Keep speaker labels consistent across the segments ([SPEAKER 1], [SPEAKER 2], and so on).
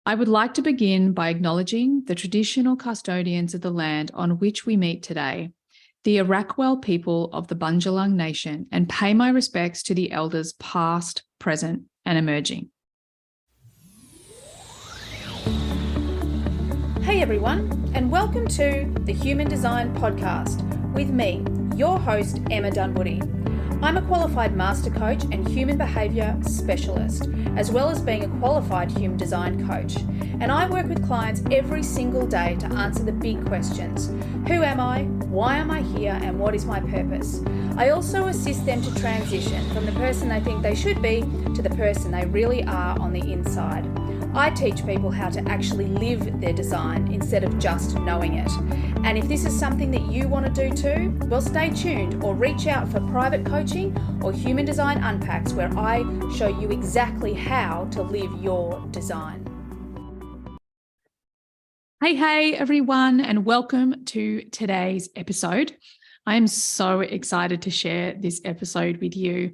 [SPEAKER 1] I would like to begin by acknowledging the traditional custodians of the land on which we meet today, the Arakwal people of the Bundjalung Nation, and pay my respects to the elders past, present, and emerging.
[SPEAKER 2] Hey everyone, and welcome to the Human Design Podcast with me, your host, Emma Dunwoody. I'm a qualified master coach and human behaviour specialist, as well as being a qualified human design coach. And I work with clients every single day to answer the big questions. Who am I? Why am I here? And what is my purpose? I also assist them to transition from the person they think they should be to the person they really are on the inside. I teach people how to actually live their design instead of just knowing it. And if this is something that you want to do too, well, stay tuned or reach out for private coaching or Human Design Unpacks, where I show you exactly how to live your design.
[SPEAKER 1] Hey, everyone, and welcome to today's episode. I am so excited to share this episode with you.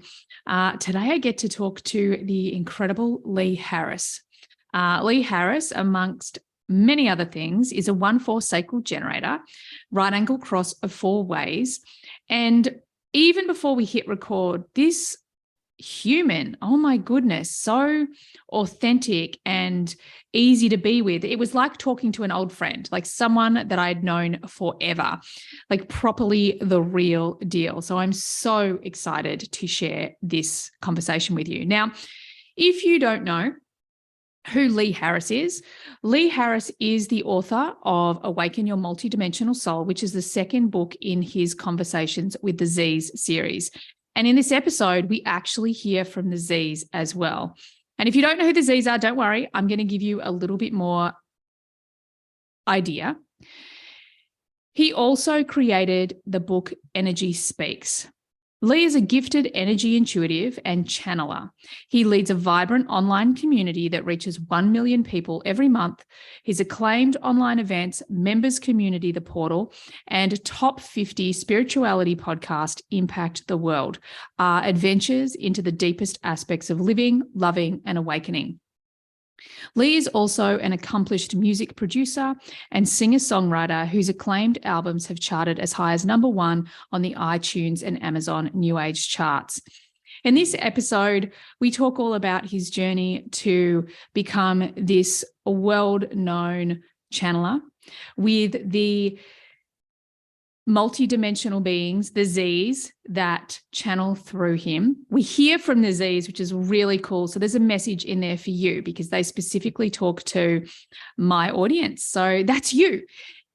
[SPEAKER 1] Today, I get to talk to the incredible Lee Harris. Lee Harris, amongst many other things, is a 1/4 sacral generator, right angle cross of 4 ways. And even before we hit record, this human, oh my goodness, so authentic and easy to be with. It was like talking to an old friend, like someone that I'd known forever, like properly the real deal. So I'm so excited to share this conversation with you. Now, if you don't know who Lee Harris is the author of Awaken Your Multidimensional Soul, which is the second book in his Conversations with the Z's series. And in this episode, we actually hear from the Z's as well. And if you don't know who the Z's are, don't worry. I'm going to give you a little bit more idea. He also created the book Energy Speaks. Lee is a gifted energy intuitive and channeler. He leads a vibrant online community that reaches 1 million people every month. His acclaimed online events, members community, The Portal, and top 50 spirituality podcast, Impact the World, are adventures into the deepest aspects of living, loving, and awakening. Lee is also an accomplished music producer and singer-songwriter whose acclaimed albums have charted as high as #1 on the iTunes and Amazon New Age charts. In this episode, we talk all about his journey to become this world-known channeler with the multidimensional beings, the Z's, that channel through him. We hear from the Z's, which is really cool. So there's a message in there for you because they specifically talk to my audience. So that's you.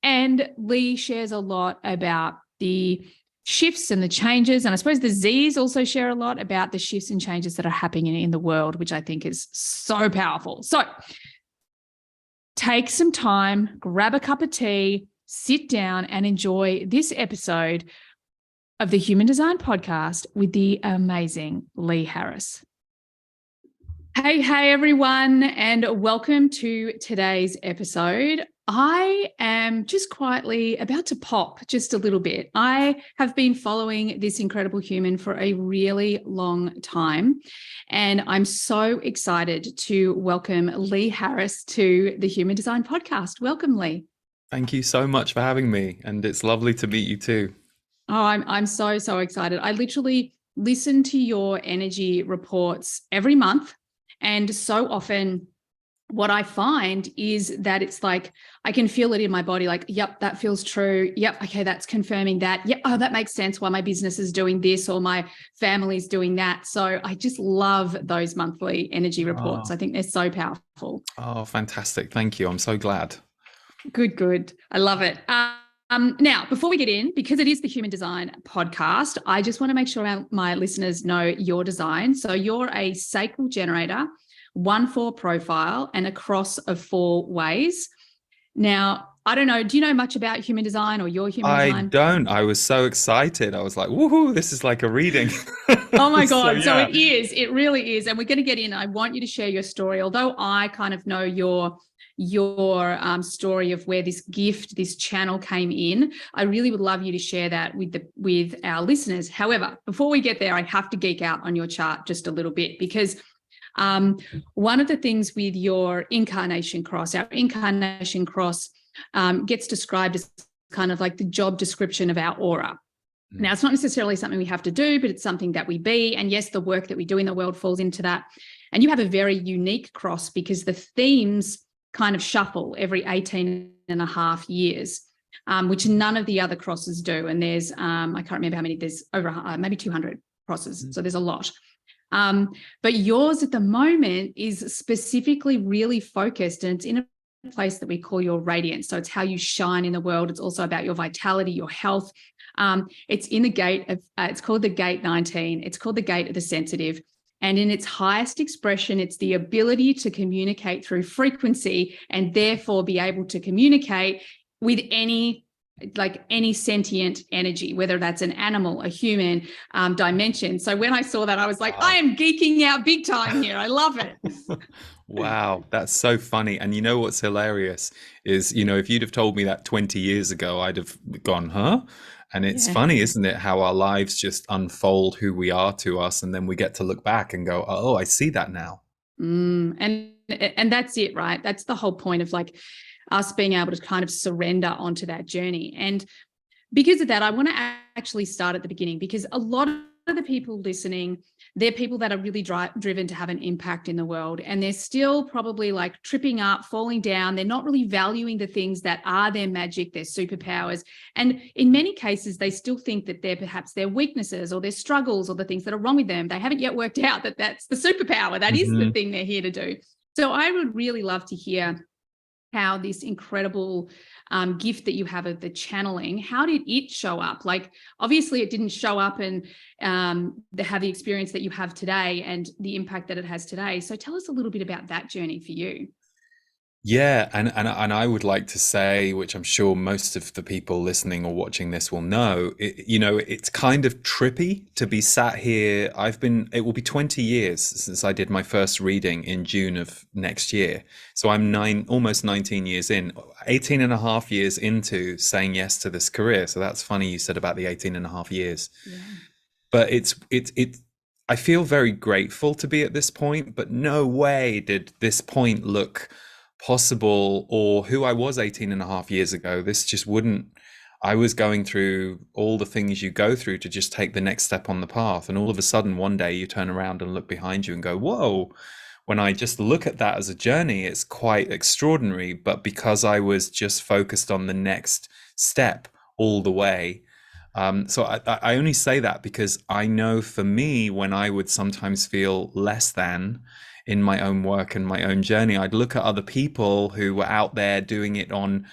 [SPEAKER 1] And Lee shares a lot about the shifts and the changes. And I suppose the Z's also share a lot about the shifts and changes that are happening in the world, which I think is so powerful. So take some time, grab a cup of tea, sit down and enjoy this episode of the Human Design Podcast with the amazing Lee Harris. Hey, everyone, and welcome to today's episode. I am just quietly about to pop just a little bit. I have been following this incredible human for a really long time, and I'm so excited to welcome Lee Harris to the Human Design Podcast. Welcome, Lee.
[SPEAKER 3] Thank you so much for having me, and it's lovely to meet you too.
[SPEAKER 1] Oh, I'm so excited. I literally listen to your energy reports every month, and so often what I find is that it's like I can feel it in my body, like, yep, that feels true. Yep, okay, that's confirming that. Yep, oh, that makes sense why my business is doing this or my family's doing that. So I just love those monthly energy reports. I think they're so powerful.
[SPEAKER 3] Oh, fantastic. Thank you. I'm so glad.
[SPEAKER 1] Good. I love it. Now, before we get in, because it is the Human Design Podcast, I just want to make sure my listeners know your design. So you're a sacral generator, 1/4 profile, and a cross of 4 ways. Now, I don't know, do you know much about human design or your human design?
[SPEAKER 3] I don't. I was so excited. I was like, woohoo, this is like a reading.
[SPEAKER 1] Oh my God. So
[SPEAKER 3] yeah.
[SPEAKER 1] it is. It really is. And we're going to get in. I want you to share your story, although I kind of know your story of where this gift, this channel came in. I really would love you to share that with our listeners. However, before we get there, I have to geek out on your chart just a little bit because Um, One of the things with your incarnation cross, our incarnation cross gets described as kind of like the job description of our aura. Now, it's not necessarily something we have to do, but it's something that we be. And yes, the work that we do in the world falls into that. And you have a very unique cross because the themes kind of shuffle every 18 and a half years, which none of the other crosses do. And there's, I can't remember how many, there's over maybe 200 crosses. So there's a lot. But yours at the moment is specifically really focused, and it's in a place that we call your radiance. So it's how you shine in the world. It's also about your vitality, your health. It's in the gate of, it's called the gate 19. It's called the gate of the sensitive. And in its highest expression, it's the ability to communicate through frequency and therefore be able to communicate with any sentient energy, whether that's an animal, a human, dimension. So when I saw that, I was like, I am geeking out big time here. I love it.
[SPEAKER 3] Wow, that's so funny. And you know what's hilarious is, if you'd have told me that 20 years ago, I'd have gone, huh? And it's funny, isn't it, how our lives just unfold who we are to us, and then we get to look back and go, oh, I see that now.
[SPEAKER 1] And that's it, right? That's the whole point of like us being able to kind of surrender onto that journey. And because of that, I want to actually start at the beginning, because a lot of the people listening, they're people that are really driven to have an impact in the world, and they're still probably like tripping up, falling down. They're not really valuing the things that are their magic, their superpowers. And in many cases, they still think that they're perhaps their weaknesses or their struggles or the things that are wrong with them. They haven't yet worked out that that's the superpower. That is the thing they're here to do. So I would really love to hear how this incredible gift that you have of the channeling, how did it show up? Like, obviously it didn't show up and have the experience that you have today and the impact that it has today. So tell us a little bit about that journey for you.
[SPEAKER 3] Yeah, and I would like to say, which I'm sure most of the people listening or watching this will know, it's kind of trippy to be sat here. It will be 20 years since I did my first reading in June of next year. So I'm almost 19 years in, 18 and a half years into saying yes to this career. So that's funny you said about the 18 and a half years. Yeah. But I feel very grateful to be at this point, but no way did this point look possible or who I was 18 and a half years ago. This just wouldn't. I was going through all the things you go through to just take the next step on the path, and all of a sudden one day you turn around and look behind you and go, whoa. When I just look at that as a journey, it's quite extraordinary. But because I was just focused on the next step all the way, so I only say that because I know for me, when I would sometimes feel less than in my own work and my own journey, I'd look at other people who were out there doing it on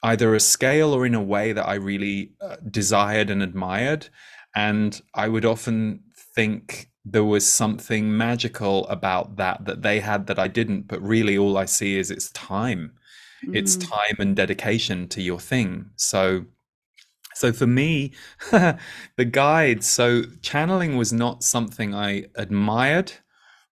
[SPEAKER 3] either a scale or in a way that I really desired and admired. And I would often think there was something magical about that they had that I didn't. But really all I see is it's time. It's time and dedication to your thing. So for me, the guide, so channeling was not something I admired,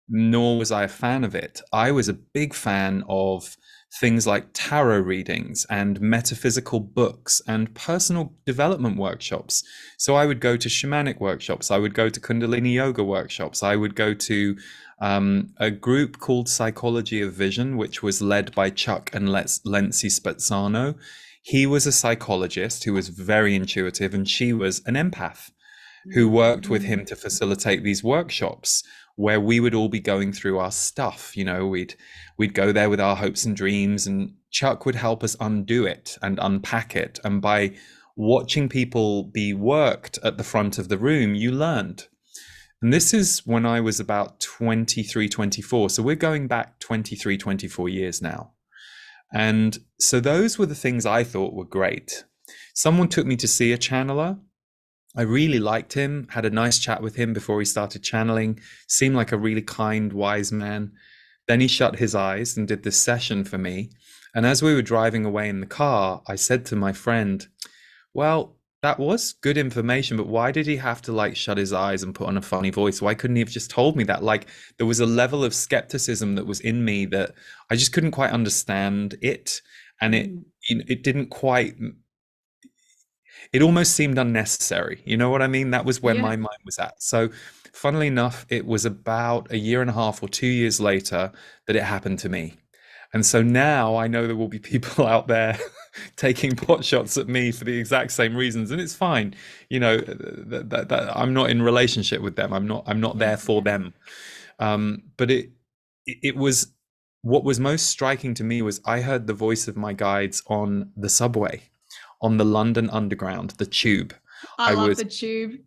[SPEAKER 3] nor was I a fan of it. I was a big fan of things like tarot readings and metaphysical books and personal development workshops. So I would go to shamanic workshops. I would go to Kundalini yoga workshops. I would go to a group called Psychology of Vision, which was led by Chuck and Lency Spezzano. He was a psychologist who was very intuitive, and she was an empath who worked with him to facilitate these workshops where we would all be going through our stuff. We'd go there with our hopes and dreams, and Chuck would help us undo it and unpack it. And by watching people be worked at the front of the room, you learned. And this is when I was about 23, 24. So we're going back 23, 24 years now. And so those were the things I thought were great. Someone took me to see a channeler. I really liked him, had a nice chat with him before he started channeling, seemed like a really kind, wise man. Then he shut his eyes and did this session for me. And as we were driving away in the car, I said to my friend, well, that was good information, but why did he have to shut his eyes and put on a funny voice? Why couldn't he have just told me that? There was a level of skepticism that was in me that I just couldn't quite understand it. And it didn't quite, it almost seemed unnecessary. You know what I mean? That was where
[SPEAKER 1] Yeah.
[SPEAKER 3] my mind was at. So, funnily enough, it was about a year and a half or 2 years later that it happened to me. And so now I know there will be people out there taking pot shots at me for the exact same reasons, and it's fine. You know, that I'm not in relationship with them. I'm not
[SPEAKER 1] Yeah.
[SPEAKER 3] there for them. But it was what was most striking to me was I heard the voice of my guides on the subway, on the London Underground, the tube.
[SPEAKER 1] I
[SPEAKER 3] I
[SPEAKER 1] love
[SPEAKER 3] was
[SPEAKER 1] the tube.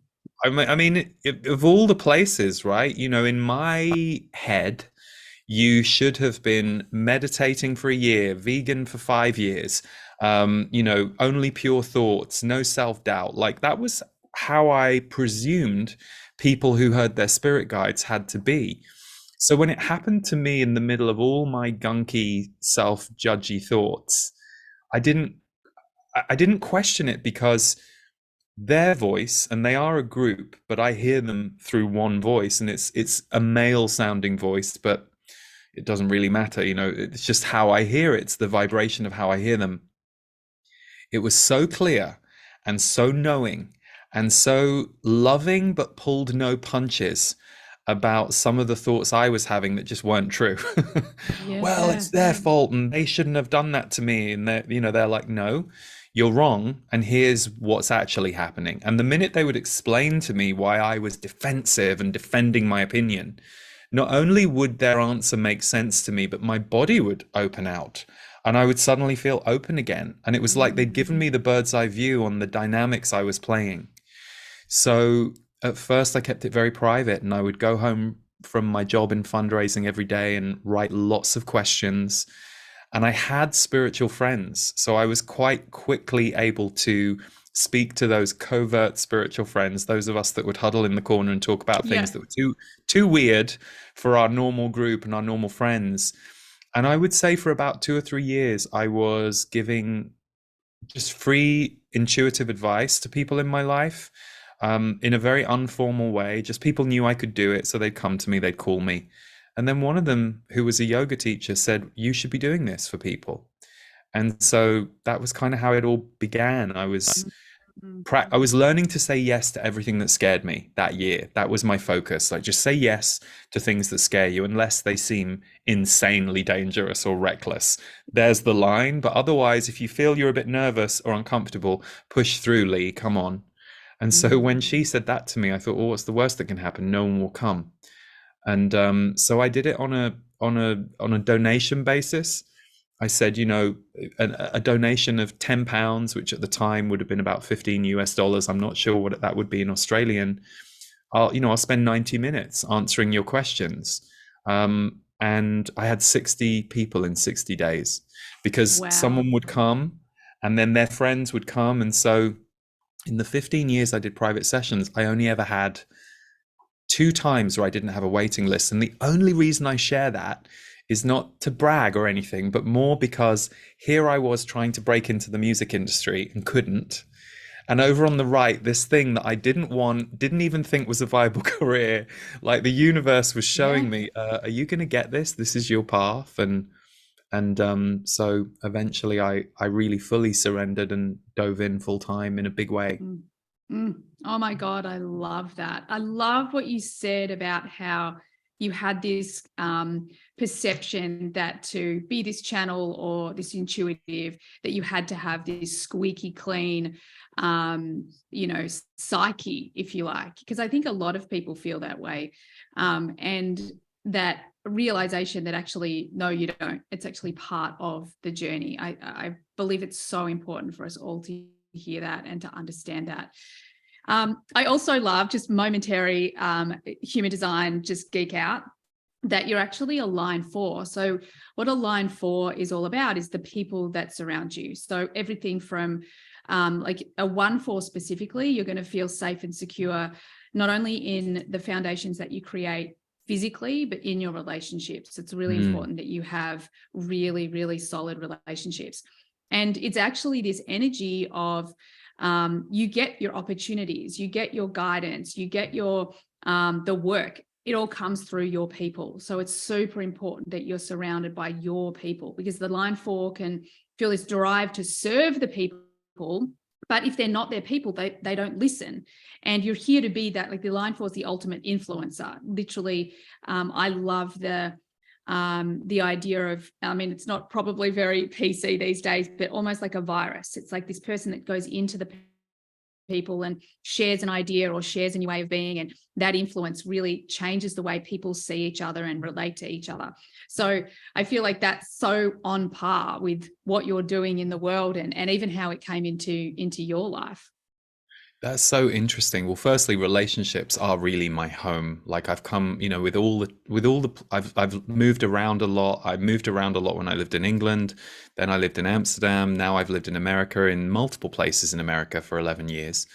[SPEAKER 3] I mean, of all the places, right? You know, in my head, you should have been meditating for a year, vegan for 5 years, you know, only pure thoughts, no self-doubt. Like that was how I presumed people who heard their spirit guides had to be. So when it happened to me in the middle of all my gunky, self-judgy thoughts, I didn't I didn't question it because their voice, and they are a group, but I hear them through one voice, and it's a male sounding voice, but it doesn't really matter, you know, it's just how I hear it. It's the vibration of how I hear them. It was so clear and so knowing and so loving, but pulled no punches about some of the thoughts I was having that just weren't true. Well,
[SPEAKER 1] Yeah.
[SPEAKER 3] it's their fault and they shouldn't have done that to me. And they're, you know, they're like, no, you're wrong. And here's what's actually happening. And the minute they would explain to me why I was defensive and defending my opinion, not only would their answer make sense to me, but my body would open out and I would suddenly feel open again. And it was like they'd given
[SPEAKER 1] Mm.
[SPEAKER 3] me the bird's eye view on the dynamics I was playing. So at first, I kept it very private, and I would go home from my job in fundraising every day and write lots of questions. And I had spiritual friends. So I was quite quickly able to speak to those covert spiritual friends, those of us that would huddle in the corner and talk about things
[SPEAKER 1] Yeah.
[SPEAKER 3] that were too weird for our normal group and our normal friends. And I would say for about 2 or 3 years, I was giving just free intuitive advice to people in my life, in a very informal way. Just people knew I could do it, so they'd come to me, they'd call me. And then one of them, who was a yoga teacher, said, "You should be doing this for people." And so that was kind of how it all began.
[SPEAKER 1] Mm.
[SPEAKER 3] I was learning to say yes to everything that scared me that year. That was my focus. Like, just say yes to things that scare you, unless they seem insanely dangerous or reckless. There's the line. But otherwise, if you feel you're a bit nervous or uncomfortable, push through, Lee. Come on. And so
[SPEAKER 1] Mm.
[SPEAKER 3] when she said that to me, I thought, "Oh, what's the worst that can happen? No one will come." And so I did it on a donation basis. I said, you know, a donation of £10, which at the time would have been about 15 US dollars. I'm not sure what that would be in Australian. I'll spend 90 minutes answering your questions. And I had 60 people in 60 days because
[SPEAKER 1] Wow.
[SPEAKER 3] someone would come and then their friends would come. And so in the 15 years I did private sessions, I only ever had 2 times where I didn't have a waiting list. And the only reason I share that is not to brag or anything, but more because here I was trying to break into the music industry and couldn't. And over on the right, this thing that I didn't want, didn't even think was a viable career, like the universe was
[SPEAKER 1] Yeah.
[SPEAKER 3] showing me, are you going to get this? This is your path. And so eventually I really fully surrendered and dove in full time in a big way.
[SPEAKER 1] Mm. Mm. Oh my God, I love that. I love what you said about how you had this perception that to be this channel or this intuitive, that you had to have this squeaky clean, psyche, if you like, because I think a lot of people feel that way. And that realization that actually, no, you don't. It's actually part of the journey. I believe it's so important for us all to hear that and to understand that. I also love, just momentary human design, just geek out, that you're actually a line 4. So what a line 4 is all about is the people that surround you. So everything from like a 1-4 specifically, you're going to feel safe and secure, not only in the foundations that you create physically, but in your relationships. It's really important that you have really, really solid relationships. And it's actually this energy of you get your opportunities, you get your guidance, you get your the work. It all comes through your people. So it's super important that you're surrounded by your people, because the line 4 can feel this drive to serve the people, But if they're not their people, they don't listen. And you're here to be that, like the line for is the ultimate influencer. Literally, I love the idea of, I mean, it's not probably very PC these days, but almost like a virus. It's like this person that goes into the people and shares an idea or shares a new way of being, and that influence really changes the way people see each other and relate to each other. So I feel like that's so on par with what you're doing in the world, and even how it came into your life.
[SPEAKER 3] That's so interesting. Well, firstly, relationships are really my home. Like I've come, I've moved around a lot. I moved around a lot when I lived in England. Then I lived in Amsterdam. Now I've lived in America, in multiple places in America for 11 years.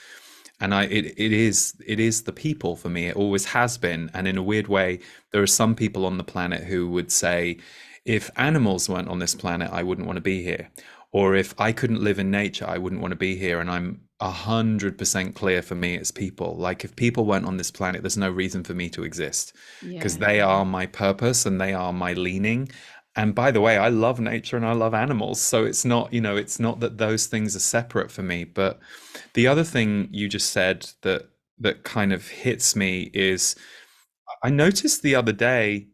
[SPEAKER 3] And it is the people for me. It always has been. And in a weird way, there are some people on the planet who would say, if animals weren't on this planet, I wouldn't want to be here. Or if I couldn't live in nature, I wouldn't want to be here. And I'm 100% clear, for me it's people. Like if people weren't on this planet, there's no reason for me to exist, because
[SPEAKER 1] Yeah.
[SPEAKER 3] they are my purpose and they are my leaning. And by the way, I love nature and I love animals, so it's not that those things are separate for me. But the other thing you just said that kind of hits me is, I noticed the other day,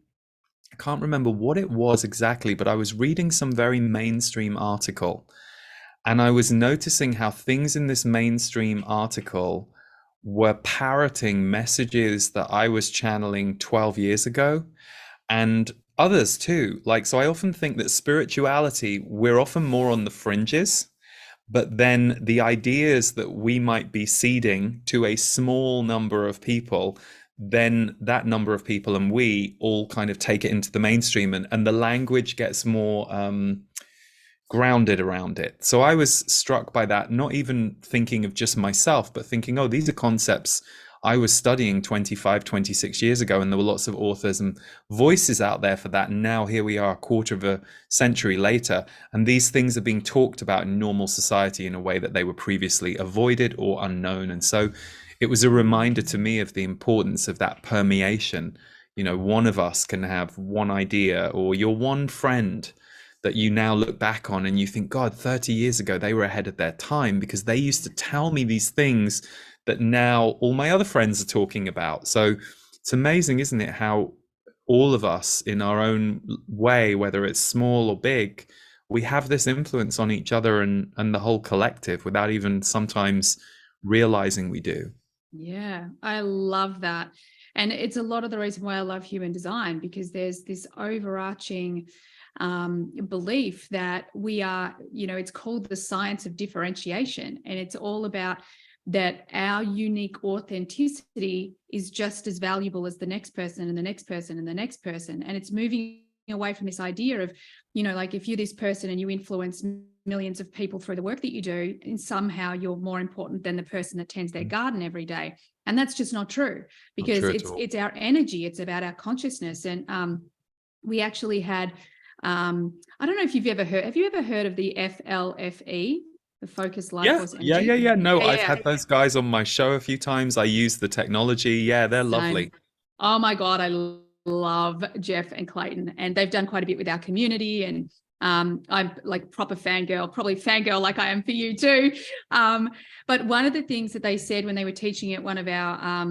[SPEAKER 3] I can't remember what it was exactly, but I was reading some very mainstream article, and I was noticing how things in this mainstream article were parroting messages that I was channeling 12 years ago, and others too. Like, so I often think that spirituality, we're often more on the fringes, but then the ideas that we might be seeding to a small number of people, then that number of people and we all kind of take it into the mainstream, and the language gets more grounded around it. So I was struck by that, not even thinking of just myself, but thinking, oh, these are concepts I was studying 25, 26 years ago, and there were lots of authors and voices out there for that. And now here we are, a quarter of a century later, and these things are being talked about in normal society in a way that they were previously avoided or unknown. And so it was a reminder to me of the importance of that permeation. One of us can have one idea, or your one friend that you now look back on and you think, God, 30 years ago, they were ahead of their time, because they used to tell me these things that now all my other friends are talking about. So it's amazing, isn't it, how all of us in our own way, whether it's small or big, we have this influence on each other and the whole collective without even sometimes realizing we do.
[SPEAKER 1] Yeah, I love that. And it's a lot of the reason why I love human design, because there's this overarching belief that we are, it's called the science of differentiation. And it's all about that our unique authenticity is just as valuable as the next person and the next person and the next person. And it's moving away from this idea of, like if you're this person and you influence millions of people through the work that you do, and somehow you're more important than the person that tends their garden every day. And that's just not true, because
[SPEAKER 3] Not true
[SPEAKER 1] it's our energy, it's about our consciousness. And we actually had, I don't know if have you ever heard of the FLFE? The focus life force energy.
[SPEAKER 3] Yeah. No,
[SPEAKER 1] Yeah,
[SPEAKER 3] I've
[SPEAKER 1] yeah.
[SPEAKER 3] had those guys on my show a few times. I use the technology. Yeah, they're lovely.
[SPEAKER 1] Oh my God, I love Jeff and Clayton, and they've done quite a bit with our community. And I'm like proper fangirl, probably fangirl like I am for you too. But one of the things that they said when they were teaching at one of our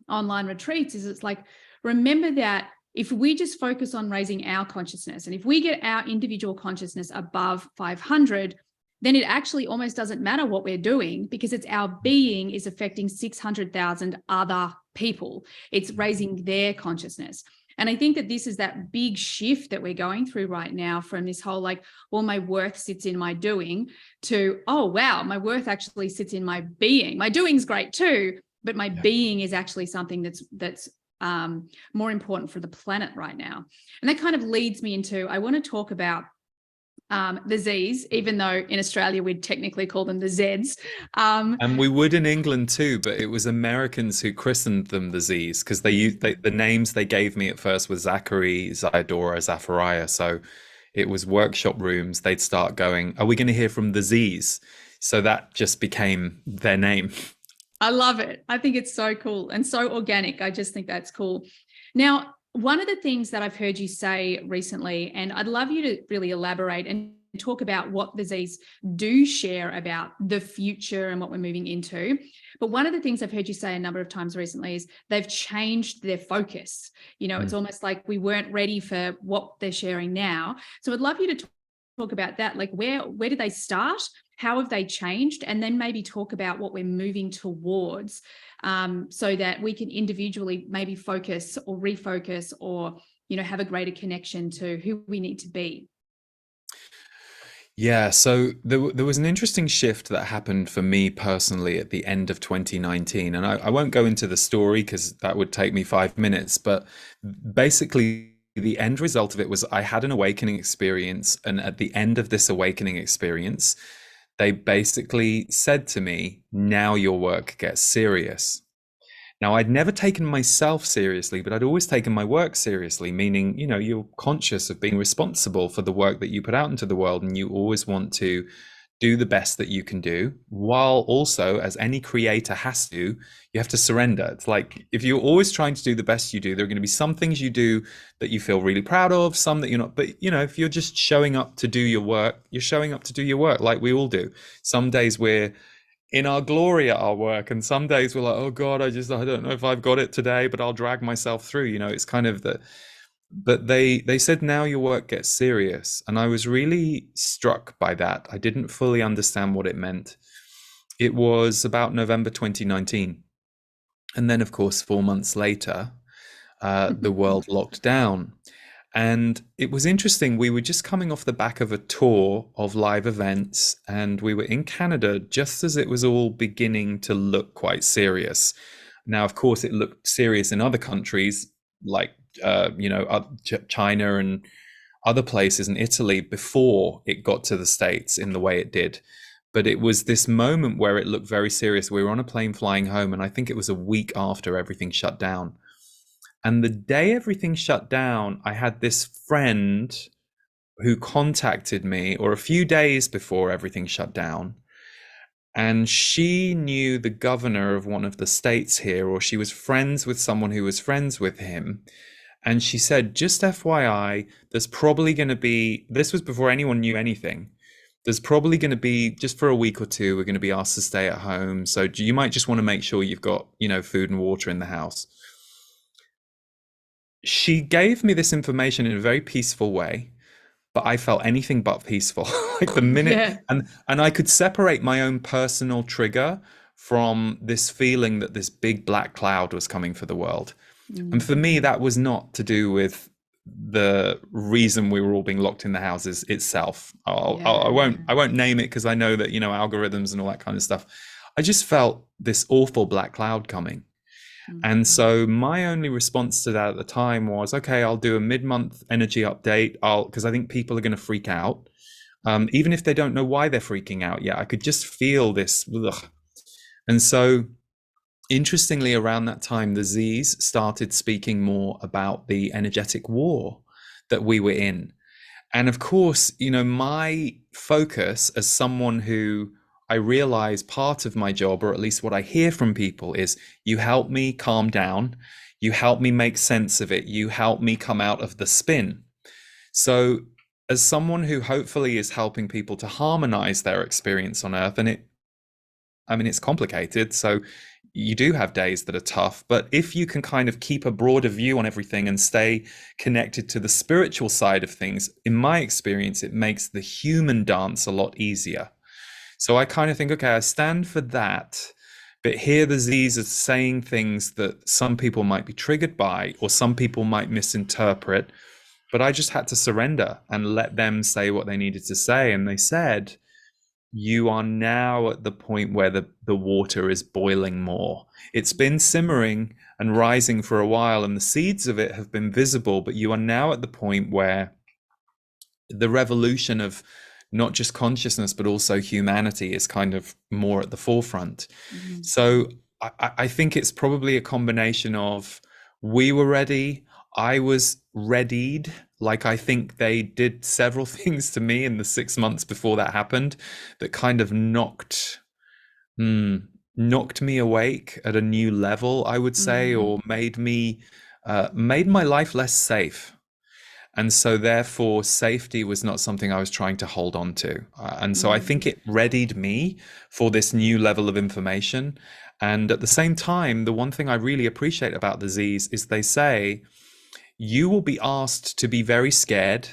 [SPEAKER 1] online retreats is, it's like, remember that if we just focus on raising our consciousness, and if we get our individual consciousness above 500, then it actually almost doesn't matter what we're doing, because it's our being is affecting 600,000 other people. It's raising their consciousness. And I think that this is that big shift that we're going through right now, from this whole like, well, my worth sits in my doing, to, oh, wow, my worth actually sits in my being. My doing's great too, but my being is actually something that's more important for the planet right now. And that kind of leads me into, I want to talk about the Z's, even though in Australia we'd technically call them the Z's.
[SPEAKER 3] And we would in England too, but it was Americans who christened them the Z's, because the names they gave me at first were Zachary, Zaiodora, Zachariah. So it was workshop rooms. They'd start going, are we going to hear from the Z's? So that just became their name.
[SPEAKER 1] I love it. I think it's so cool and so organic. I just think that's cool. Now, one of the things that I've heard you say recently, and I'd love you to really elaborate and talk about what the Z's do share about the future and what we're moving into. But one of the things I've heard you say a number of times recently is they've changed their focus. It's almost like we weren't ready for what they're sharing now. So I'd love you to talk about that. Like where did they start? How have they changed? And then maybe talk about what we're moving towards, so that we can individually maybe focus or refocus or, have a greater connection to who we need to be.
[SPEAKER 3] Yeah, so there was an interesting shift that happened for me personally at the end of 2019. And I won't go into the story because that would take me 5 minutes. But basically, the end result of it was I had an awakening experience. And at the end of this awakening experience, they basically said to me, now your work gets serious. Now, I'd never taken myself seriously, but I'd always taken my work seriously, meaning, you're conscious of being responsible for the work that you put out into the world, and you always want to do the best that you can do, while also, as any creator has to, you have to surrender. It's like if you're always trying to do the best you do, there are going to be some things you do that you feel really proud of, some that you're not. But, if you're just showing up to do your work, you're showing up to do your work like we all do. Some days we're in our glory at our work, and some days we're like, oh god, I don't know if I've got it today, but I'll drag myself through. It's kind of the but they said now your work gets serious, and I was really struck by that. I didn't fully understand what it meant. It was about November 2019, and then of course 4 months later, the world locked down. And it was interesting. We were just coming off the back of a tour of live events, and we were in Canada just as it was all beginning to look quite serious. Now, of course, it looked serious in other countries like, China and other places in Italy before it got to the States in the way it did. But it was this moment where it looked very serious. We were on a plane flying home, and I think it was a week after everything shut down. And the day everything shut down, I had this friend who contacted me, or a few days before everything shut down. And she knew the governor of one of the states here, or she was friends with someone who was friends with him. And she said, just FYI, there's probably going to be, this was before anyone knew anything. There's probably going to be, just for a week or two, we're going to be asked to stay at home. So you might just want to make sure you've got, food and water in the house. She gave me this information in a very peaceful way, but I felt anything but peaceful. Like the minute,
[SPEAKER 1] Yeah.
[SPEAKER 3] and I could separate my own personal trigger from this feeling that this big black cloud was coming for the world. And for me, that was not to do with the reason we were all being locked in the houses itself. I won't name it because I know that, algorithms and all that kind of stuff. I just felt this awful black cloud coming. And so my only response to that at the time was, okay, I'll do a mid-month energy update. Because I think people are going to freak out. Even if they don't know why they're freaking out yet, I could just feel this. Ugh. And so interestingly, around that time, the Z's started speaking more about the energetic war that we were in. And of course, my focus as someone who I realize part of my job, or at least what I hear from people, is you help me calm down, you help me make sense of it, you help me come out of the spin. So as someone who hopefully is helping people to harmonize their experience on Earth, and it's complicated, so you do have days that are tough, but if you can kind of keep a broader view on everything and stay connected to the spiritual side of things, in my experience, it makes the human dance a lot easier. So I kind of think, okay, I stand for that, but here the Z's are saying things that some people might be triggered by, or some people might misinterpret, but I just had to surrender and let them say what they needed to say. And they said, you are now at the point where the water is boiling more. It's been simmering and rising for a while, and the seeds of it have been visible, but you are now at the point where the revolution of not just consciousness, but also humanity is kind of more at the forefront. So I think it's probably a combination of we were ready, I was readied. Like I think they did several things to me in the 6 months before that happened that kind of knocked me awake at a new level, I would say, or made me made my life less safe. And so, therefore, safety was not something I was trying to hold on to. And so I think it readied me for this new level of information. And at the same time, the one thing I really appreciate about the Z's is they say you will be asked to be very scared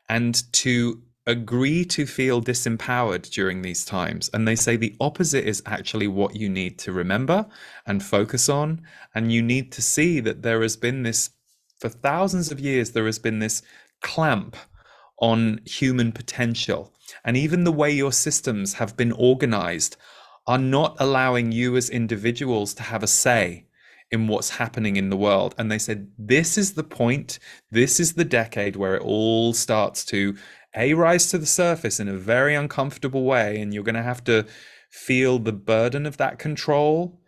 [SPEAKER 3] and to agree to feel disempowered during these times. And they say the opposite is actually what you need to remember and focus on. And you need to see that there has been this, for thousands of years, there has been this clamp on human potential. And even the way your systems have been organized are not allowing you as individuals to have a say in what's happening in the world. And they said, this is the point, this is the decade where it all starts to rise to the surface in a very uncomfortable way. And you're going to have to feel the burden of that control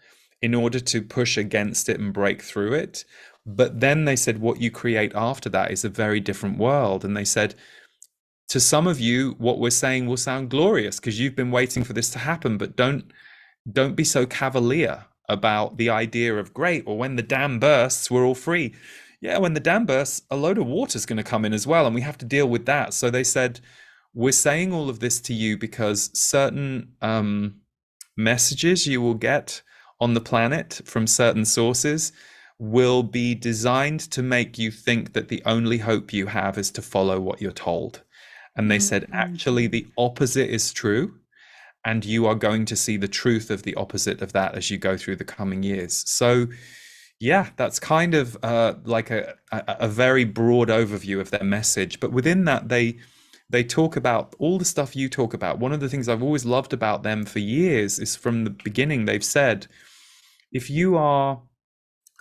[SPEAKER 3] in order to push against it and break through it. But then they said, what you create after that is a very different world. And they said, to some of you, what we're saying will sound glorious because you've been waiting for this to happen, but don't be so cavalier about the idea of, great, well, when the dam bursts, we're all free. Yeah, when the dam bursts, a load of water is going to come in as well, and we have to deal with that. So they said, we're saying all of this to you because certain messages you will get on the planet from certain sources will be designed to make you think that the only hope you have is to follow what you're told. And they said, actually, the opposite is true. And you are going to see the truth of the opposite of that as you go through the coming years. So, yeah, that's kind of like a very broad overview of their message. But within that, they talk about all the stuff you talk about. One of the things I've always loved about them for years is from the beginning, they've said, if you are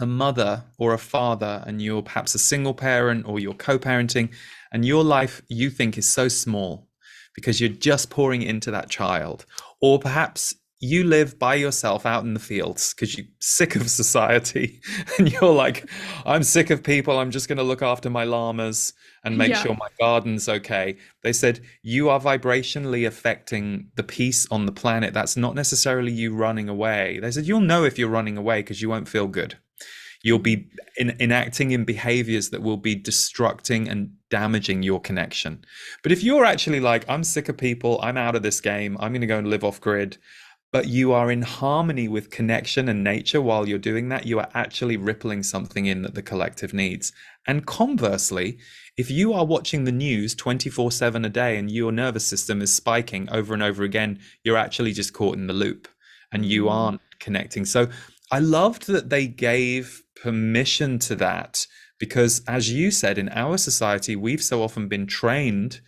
[SPEAKER 3] a mother or a father and you're perhaps a single parent or you're co-parenting and your life you think is so small because you're just pouring it into that child, or perhaps you live by yourself out in the fields because you're sick of society and you're like, I'm sick of people, I'm just going to look after my llamas and make sure my garden's okay. They said, you are vibrationally affecting the peace on the planet. That's not necessarily you running away. They said, you'll know if you're running away because you won't feel good. You'll be enacting in behaviors that will be destructing and damaging your connection. But if you're actually like, I'm sick of people, I'm out of this game, I'm going to go and live off grid, but you are in harmony with connection and nature while you're doing that, you are actually rippling something in that the collective needs. And conversely, if you are watching the news 24/7 a day and your nervous system is spiking over and over again, you're actually just caught in the loop and you aren't connecting. So I loved that they gave permission to that because, as you said, in our society, we've so often been trained,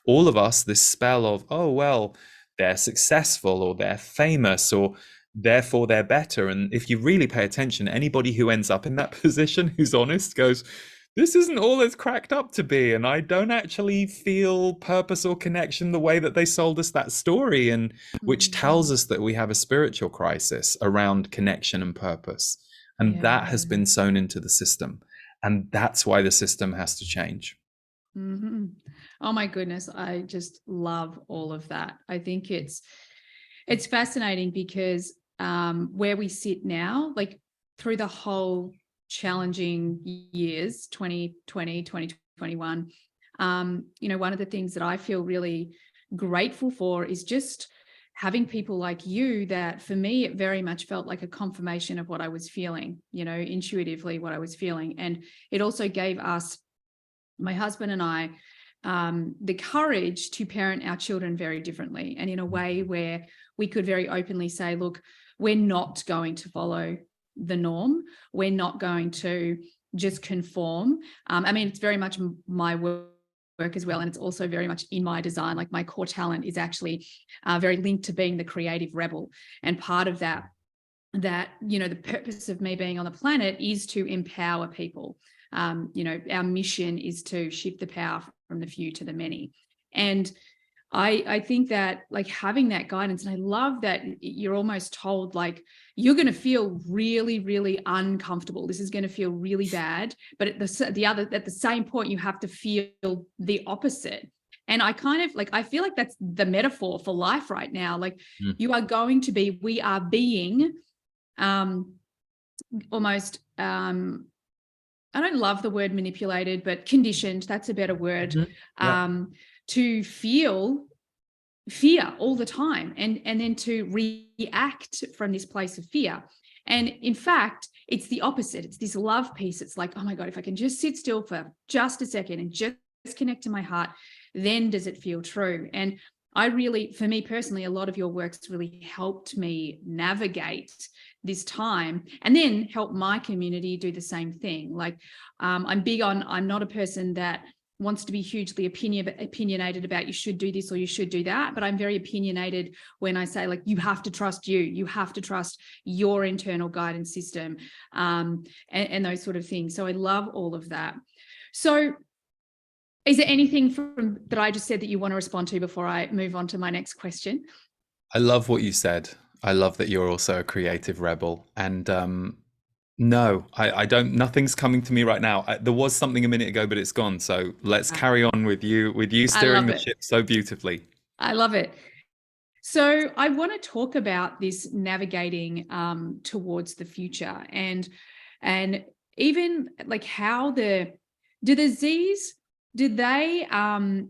[SPEAKER 3] all of us, this spell of, oh, well, they're successful or they're famous or therefore they're better. And if you really pay attention, anybody who ends up in that position who's honest goes, this isn't all it's cracked up to be. And I don't actually feel purpose or connection the way that they sold us that story, and which tells us that we have a spiritual crisis around connection and purpose. And that has been sewn into the system. And that's why the system has to change.
[SPEAKER 1] Oh my goodness. I just love all of that. I think it's fascinating because where we sit now, like through the whole challenging years, 2020, 2021, one of the things that I feel really grateful for is just having people like you that, for me, it very much felt like a confirmation of what I was feeling, intuitively what I was feeling. And it also gave us, my husband and I, the courage to parent our children very differently and in a way where we could very openly say, look, we're not going to follow the norm. We're not going to just conform. It's very much my work as well. And it's also very much in my design. Like my core talent is actually very linked to being the creative rebel. And part of that, the purpose of me being on the planet is to empower people. Our mission is to shift the power from the few to the many. And I think that, like, having that guidance, and I love that you're almost told, like, you're going to feel really, really uncomfortable. This is going to feel really bad. But at the same point, you have to feel the opposite. And I kind of like, I feel like that's the metaphor for life right now. Like we are being almost I don't love the word manipulated, but conditioned, that's a better word,
[SPEAKER 3] Yeah.
[SPEAKER 1] to feel fear all the time and then to react from this place of fear. And in fact, it's the opposite. It's this love piece. It's like, oh my God, if I can just sit still for just a second and just connect to my heart, then does it feel true? And I really, for me personally, a lot of your work's really helped me navigate this time and then help my community do the same thing. Like I'm big on, I'm not a person that wants to be hugely opinionated about you should do this or you should do that, but I'm very opinionated when I say, like, you have to trust you have to trust your internal guidance system, and those sort of things. So I love all of that. So is there anything from that I just said that you want to respond to before I move on to my next question?
[SPEAKER 3] I love what you said. I love that you're also a creative rebel. And no, I don't, nothing's coming to me right now. There was something a minute ago, but it's gone. So let's carry on with you
[SPEAKER 1] I
[SPEAKER 3] steering
[SPEAKER 1] love
[SPEAKER 3] the
[SPEAKER 1] it.
[SPEAKER 3] ship so beautifully.
[SPEAKER 1] I love it. So I want to talk about this navigating towards the future, and even like how do the Z's, did they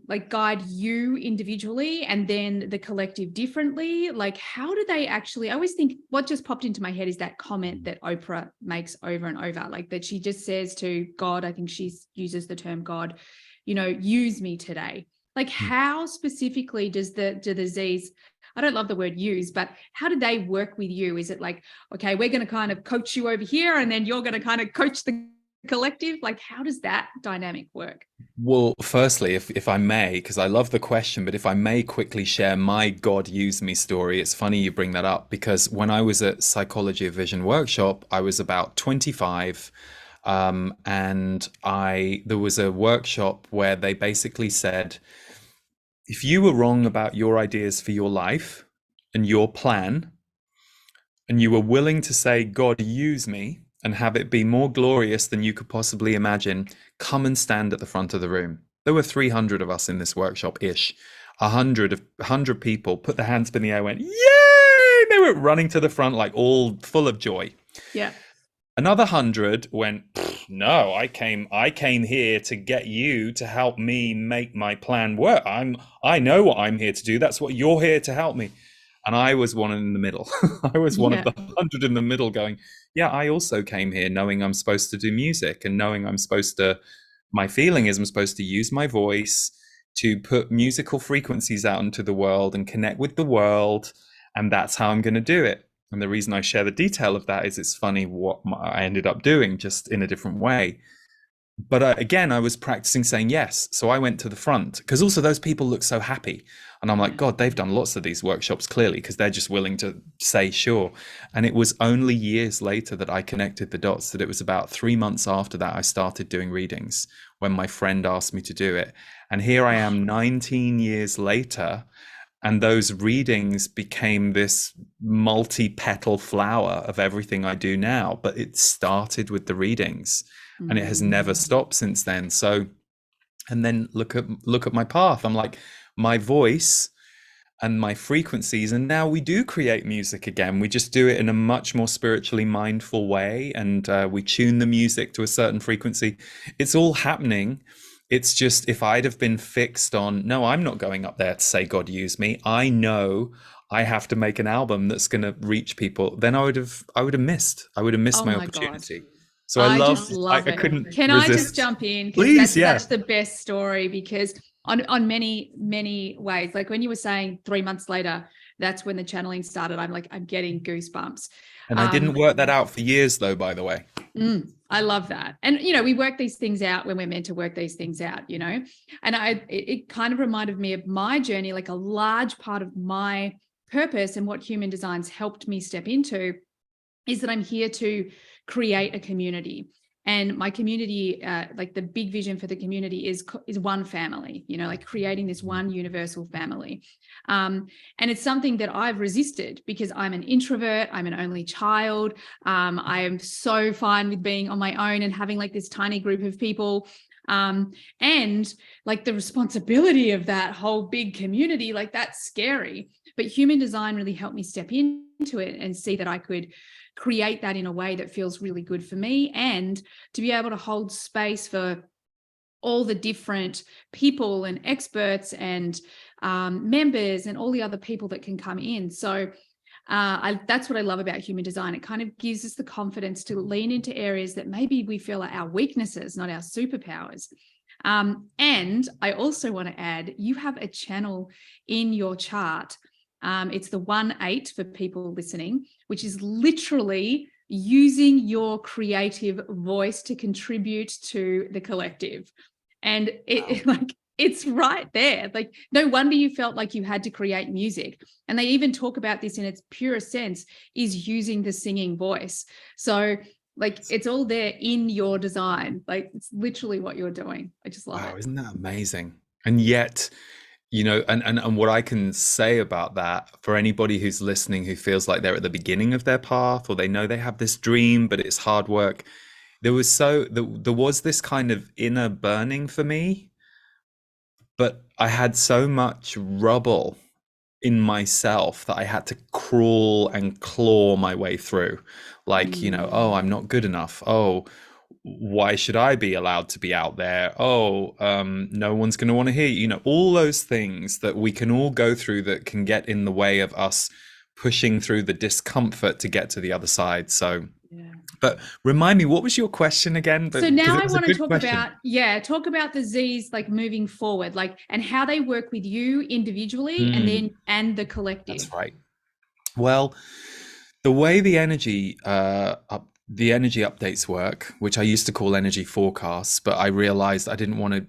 [SPEAKER 1] like guide you individually and then the collective differently? Like, how do they actually, I always think what just popped into my head is that comment that Oprah makes over and over, like that she just says to God, I think she uses the term God, use me today. Like, how specifically do the Z's, I don't love the word use, but how do they work with you? Is it like, okay, we're going to kind of coach you over here and then you're going to kind of coach the collective? Like, how does that dynamic work?
[SPEAKER 3] Well, firstly, if I may, because I love the question, but if I may quickly share my God use me story. It's funny you bring that up because when I was at Psychology of Vision workshop, I was about 25. And there was a workshop where they basically said, if you were wrong about your ideas for your life and your plan, and you were willing to say, God, use me and have it be more glorious than you could possibly imagine, come and stand at the front of the room. There were 300 of us in this workshop-ish. 100 people put their hands up in the air, went, yay! They were running to the front, like all full of joy.
[SPEAKER 1] Yeah.
[SPEAKER 3] Another 100 went, no, I came here to get you to help me make my plan work. I know what I'm here to do. That's what you're here to help me. And I was one in the middle. I was one of the 100 in the middle going, yeah, I also came here knowing I'm supposed to do music and knowing my feeling is I'm supposed to use my voice to put musical frequencies out into the world and connect with the world. And that's how I'm going to do it. And the reason I share the detail of that is it's funny what I ended up doing, just in a different way. But again, I was practicing saying yes. So I went to the front because also those people look so happy. And I'm like, God, they've done lots of these workshops clearly because they're just willing to say sure. And it was only years later that I connected the dots, that it was about 3 months after that I started doing readings when my friend asked me to do it. And here I am 19 years later. And those readings became this multi-petal flower of everything I do now. But it started with the readings and it has never stopped since then. So, and then look at my path. I'm like, my voice and my frequencies, and now we do create music again. We just do it in a much more spiritually mindful way, and we tune the music to a certain frequency. It's all happening. It's just, if I'd have been fixed on, no, I'm not going up there to say, God, use me. I know I have to make an album that's going to reach people. Then I would have missed my opportunity.
[SPEAKER 1] God.
[SPEAKER 3] So
[SPEAKER 1] I just love
[SPEAKER 3] I
[SPEAKER 1] it.
[SPEAKER 3] couldn't
[SPEAKER 1] Can
[SPEAKER 3] resist.
[SPEAKER 1] I just jump in?
[SPEAKER 3] Please,
[SPEAKER 1] that's the best story, because on many, many ways, like when you were saying 3 months later, that's when the channeling started. I'm getting goosebumps.
[SPEAKER 3] And I didn't work that out for years though, by the way.
[SPEAKER 1] I love that. And, we work these things out when we're meant to work these things out, and it kind of reminded me of my journey. Like a large part of my purpose and what human design's helped me step into is that I'm here to create a community. And my community, like the big vision for the community is one family, like creating this one universal family. And it's something that I've resisted because I'm an introvert. I'm an only child. I am so fine with being on my own and having like this tiny group of people. And like the responsibility of that whole big community, like that's scary. But human design really helped me step into it and see that I could create that in a way that feels really good for me, and to be able to hold space for all the different people and experts and members and all the other people that can come in. So that's what I love about human design. It kind of gives us the confidence to lean into areas that maybe we feel are our weaknesses, not our superpowers. And I also want to add, you have a channel in your chart. It's the 1-8 for people listening, which is literally using your creative voice to contribute to the collective. And it's right there. Like, no wonder you felt like you had to create music. And they even talk about this in its purest sense, is using the singing voice. So like, it's all there in your design. Like, it's literally what you're doing. I just love it.
[SPEAKER 3] Isn't that amazing? And yet, and what I can say about that for anybody who's listening who feels like they're at the beginning of their path, or they know they have this dream, but it's hard work. There was this kind of inner burning for me, but I had so much rubble in myself that I had to crawl and claw my way through. Like, oh, I'm not good enough. Oh, why should I be allowed to be out there? Oh, no one's going to want to hear you. All those things that we can all go through that can get in the way of us pushing through the discomfort to get to the other side. So, but remind me, what was your question again?
[SPEAKER 1] So now I want to talk about the Z's, like moving forward, like, and how they work with you individually and the collective.
[SPEAKER 3] That's right. Well, the way the energy updates work, which I used to call energy forecasts, but I realized I didn't want to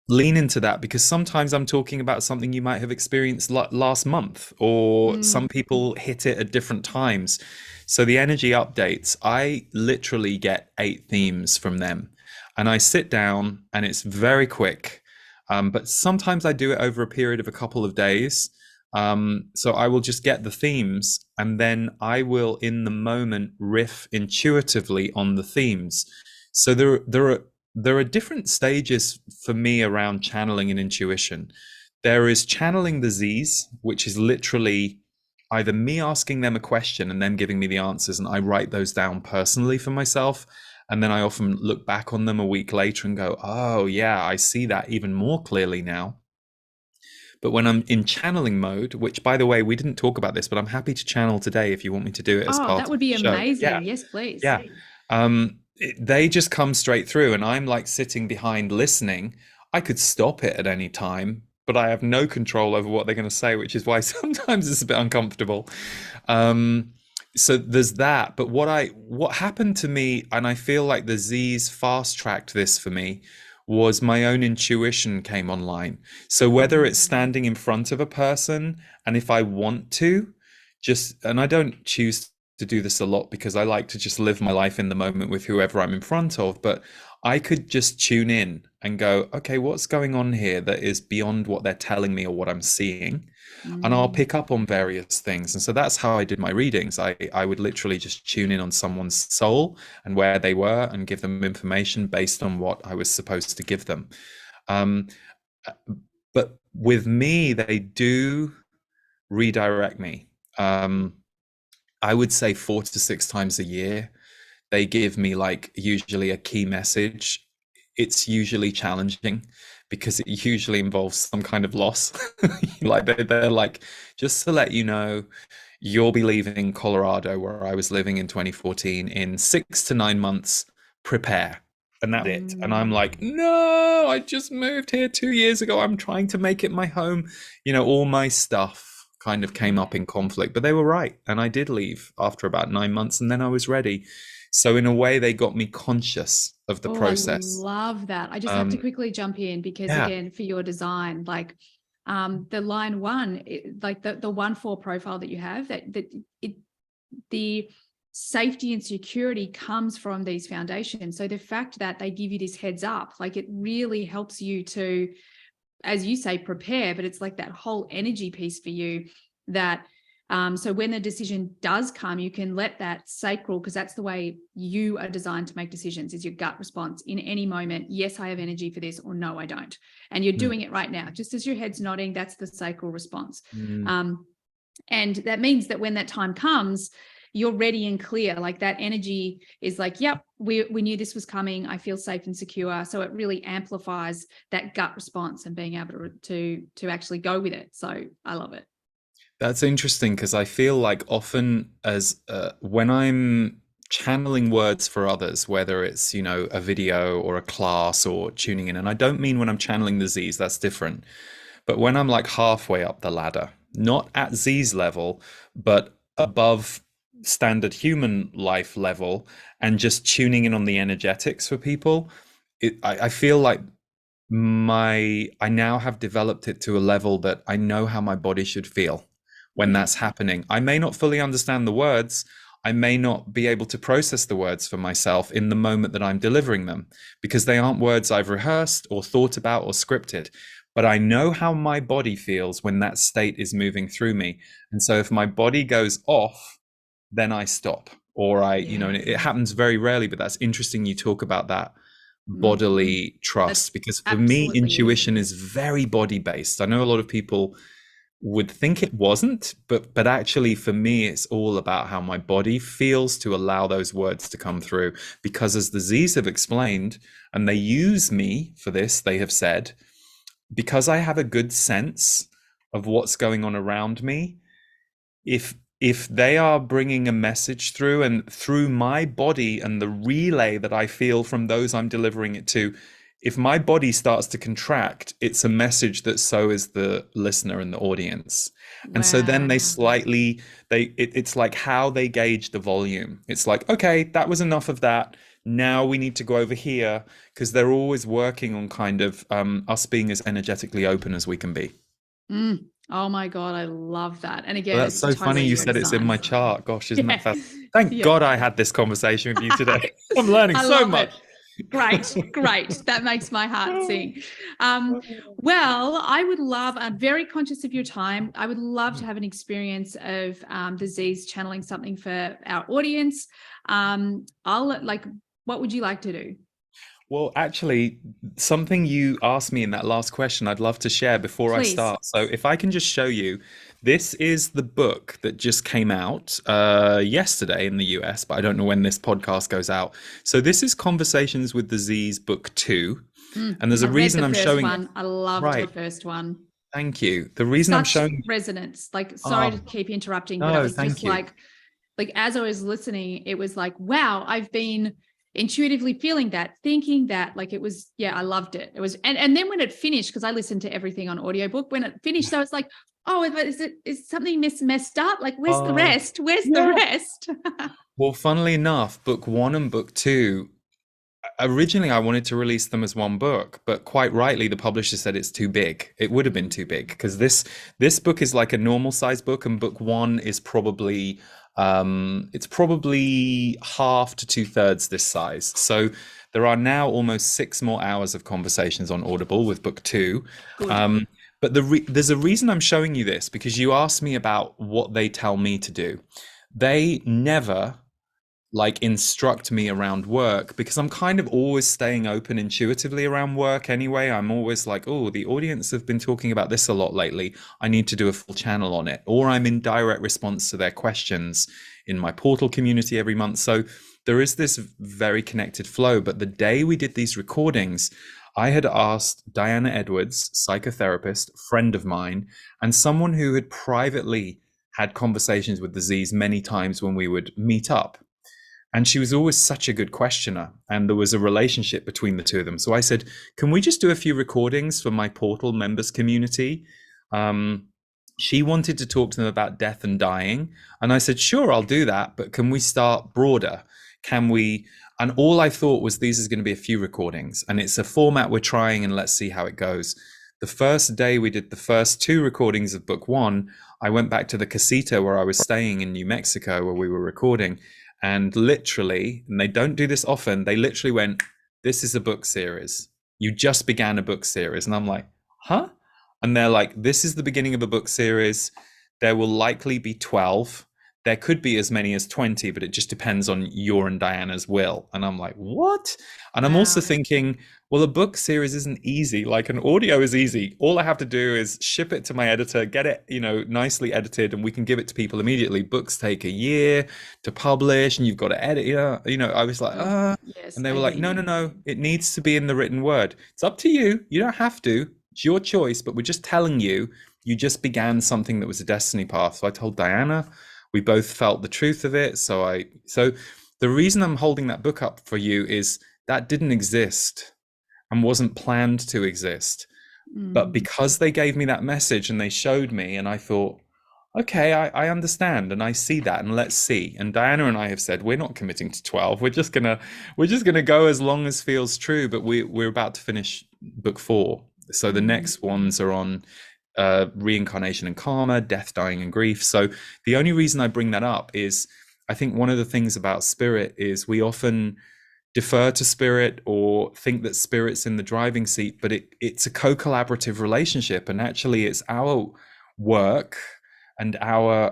[SPEAKER 3] lean into that because sometimes I'm talking about something you might have experienced last month, or some people hit it at different times. So the energy updates, I literally get 8 themes from them, and I sit down and it's very quick. But sometimes I do it over a period of a couple of days. So I will just get the themes, and then I will in the moment riff intuitively on the themes. So there are different stages for me around channeling and intuition. There is channeling the Z's, which is literally either me asking them a question and them giving me the answers, and I write those down personally for myself. And then I often look back on them a week later and go, oh yeah, I see that even more clearly now. But when I'm in channeling mode, which by the way, we didn't talk about this, but I'm happy to channel today if you want me to do it as part of the show.
[SPEAKER 1] That would be amazing. Yeah. Yes, please.
[SPEAKER 3] Yeah. They just come straight through, and I'm like sitting behind listening. I could stop it at any time, but I have no control over what they're going to say, which is why sometimes it's a bit uncomfortable. So there's that. But what happened to me, and I feel like the Z's fast-tracked this for me, was my own intuition came online. So whether it's standing in front of a person, and if I want to, and I don't choose to do this a lot because I like to just live my life in the moment with whoever I'm in front of, but I could just tune in and go, okay, what's going on here that is beyond what they're telling me or what I'm seeing? And I'll pick up on various things. And so that's how I did my readings. I would literally just tune in on someone's soul and where they were and give them information based on what I was supposed to give them. But with me, they do redirect me. I would say 4 to 6 times a year. They give me like usually a key message. It's usually challenging because it usually involves some kind of loss. Like they're like, just to let you know, you'll be leaving Colorado, where I was living in 2014, in 6 to 9 months. Prepare. And that's it. And I'm like, no, I just moved here 2 years ago. I'm trying to make it my home. All my stuff kind of came up in conflict, but they were right. And I did leave after about 9 months, and then I was ready. So in a way, they got me conscious of the process.
[SPEAKER 1] I love that. I just have to quickly jump in because again, for your design, like the line 1, like the 1-4 profile that you have, the safety and security comes from these foundations. So the fact that they give you this heads up, like it really helps you to, as you say, prepare, but it's like that whole energy piece for you that So when the decision does come, you can let that sacral, because that's the way you are designed to make decisions, is your gut response in any moment. Yes, I have energy for this, or no, I don't. And you're doing it right now. Just as your head's nodding, that's the sacral response. And that means that when that time comes, you're ready and clear. Like that energy is like, yep, we knew this was coming. I feel safe and secure. So it really amplifies that gut response and being able to actually go with it. So I love it.
[SPEAKER 3] That's interesting because I feel like often as when I'm channeling words for others, whether it's, a video or a class or tuning in, and I don't mean when I'm channeling the Z's, that's different. But when I'm like halfway up the ladder, not at Z's level, but above standard human life level, and just tuning in on the energetics for people, I feel like I now have developed it to a level that I know how my body should feel when that's happening. I may not fully understand the words. I may not be able to process the words for myself in the moment that I'm delivering them because they aren't words I've rehearsed or thought about or scripted. But I know how my body feels when that state is moving through me. And so if my body goes off, then I stop. Or and it happens very rarely, but that's interesting you talk about that bodily trust, because for me, intuition is very body based. I know a lot of people would think it wasn't, but actually for me, it's all about how my body feels to allow those words to come through. Because as the Z's have explained, and they use me for this, they have said, because I have a good sense of what's going on around me, if they are bringing a message through and through my body and the relay that I feel from those I'm delivering it to, if my body starts to contract, it's a message that so is the listener and the audience. Wow. And so then it's like how they gauge the volume. It's like, okay, that was enough of that. Now we need to go over here, because they're always working on kind of us being as energetically open as we can be.
[SPEAKER 1] Oh my God, I love that. And again,
[SPEAKER 3] well, that's so totally funny you said it's in my chart. Gosh, isn't that fascinating? Thank God I had this conversation with you today. I'm learning so much.
[SPEAKER 1] Great. That makes my heart sing. Well, I would love, I'm very conscious of your time. I would love to have an experience of the Z's channeling something for our audience. What would you like to do?
[SPEAKER 3] Well, actually, something you asked me in that last question, I'd love to share before I start. So if I can just show you, this is the book that just came out yesterday in the US, but I don't know when this podcast goes out. So this is Conversations with the Z's, book 2. And there's a reason I'm showing
[SPEAKER 1] one. I loved the first one.
[SPEAKER 3] Thank you. The reason I'm showing
[SPEAKER 1] resonance. Like, sorry to keep interrupting, but it was just like as I was listening, it was like, wow, I've been intuitively feeling that, thinking that, like, it was, I loved it. It was, and then when it finished, because I listened to everything on audiobook, when it finished, I was like, oh, is something messed up? Like, where's the rest? Where's the rest?
[SPEAKER 3] Well, funnily enough, book 1 and book 2, originally I wanted to release them as one book, but quite rightly the publisher said it's too big. It would have been too big, because this book is like a normal size book, and book 1 is probably it's probably half to 2/3 this size. So there are now almost 6 more hours of conversations on Audible with book 2. But there's a reason I'm showing you this, because you asked me about what they tell me to do. They never instruct me around work, because I'm kind of always staying open intuitively around work anyway. I'm always like, oh, the audience have been talking about this a lot lately. I need to do a full channel on it. Or I'm in direct response to their questions in my portal community every month. So there is this very connected flow. But the day we did these recordings, I had asked Diana Edwards, psychotherapist, friend of mine, and someone who had privately had conversations with the Z's many times when we would meet up. And she was always such a good questioner, and there was a relationship between the two of them. So I said, can we just do a few recordings for my portal members community? She wanted to talk to them about death and dying. And I said, sure, I'll do that. But can we start broader? Can we? And all I thought was, these is going to be a few recordings, and it's a format we're trying, and let's see how it goes. The first day we did the first 2 recordings of book 1, I went back to the casita where I was staying in New Mexico, where we were recording. And literally, and they don't do this often, they literally went, this is a book series. You just began a book series. And I'm like, huh? And they're like, this is the beginning of a book series. there will likely be 12. There could be as many as 20, but it just depends on your and Diana's will. And I'm like, what? And I'm also
[SPEAKER 1] Wow.
[SPEAKER 3] thinking, well, a book series isn't easy. Like an audio is easy. All I have to do is ship it to my editor, get it, nicely edited, and we can give it to people immediately. Books take a year to publish, and you've got to edit. I was like,
[SPEAKER 1] Oh, yes,
[SPEAKER 3] and they
[SPEAKER 1] I
[SPEAKER 3] were
[SPEAKER 1] hear
[SPEAKER 3] like, no, no,
[SPEAKER 1] you.
[SPEAKER 3] no, it needs to be in the written word. It's up to you. You don't have to. It's your choice, but we're just telling you, you just began something that was a destiny path. So I told Diana, we both felt the truth of it. So the reason I'm holding that book up for you is that didn't exist and wasn't planned to exist. But
[SPEAKER 1] Mm,
[SPEAKER 3] because they gave me that message and they showed me, and I thought, okay, I understand and I see that, and let's see. And Diana and I have said we're not committing to 12. We're just gonna go as long as feels true. But we're about to finish book 4. So the
[SPEAKER 1] mm,
[SPEAKER 3] next ones are on reincarnation and karma, death, dying, and grief. So the only reason I bring that up is I think one of the things about spirit is we often defer to spirit or think that spirit's in the driving seat, but it's a co-collaborative relationship, and actually it's our work and our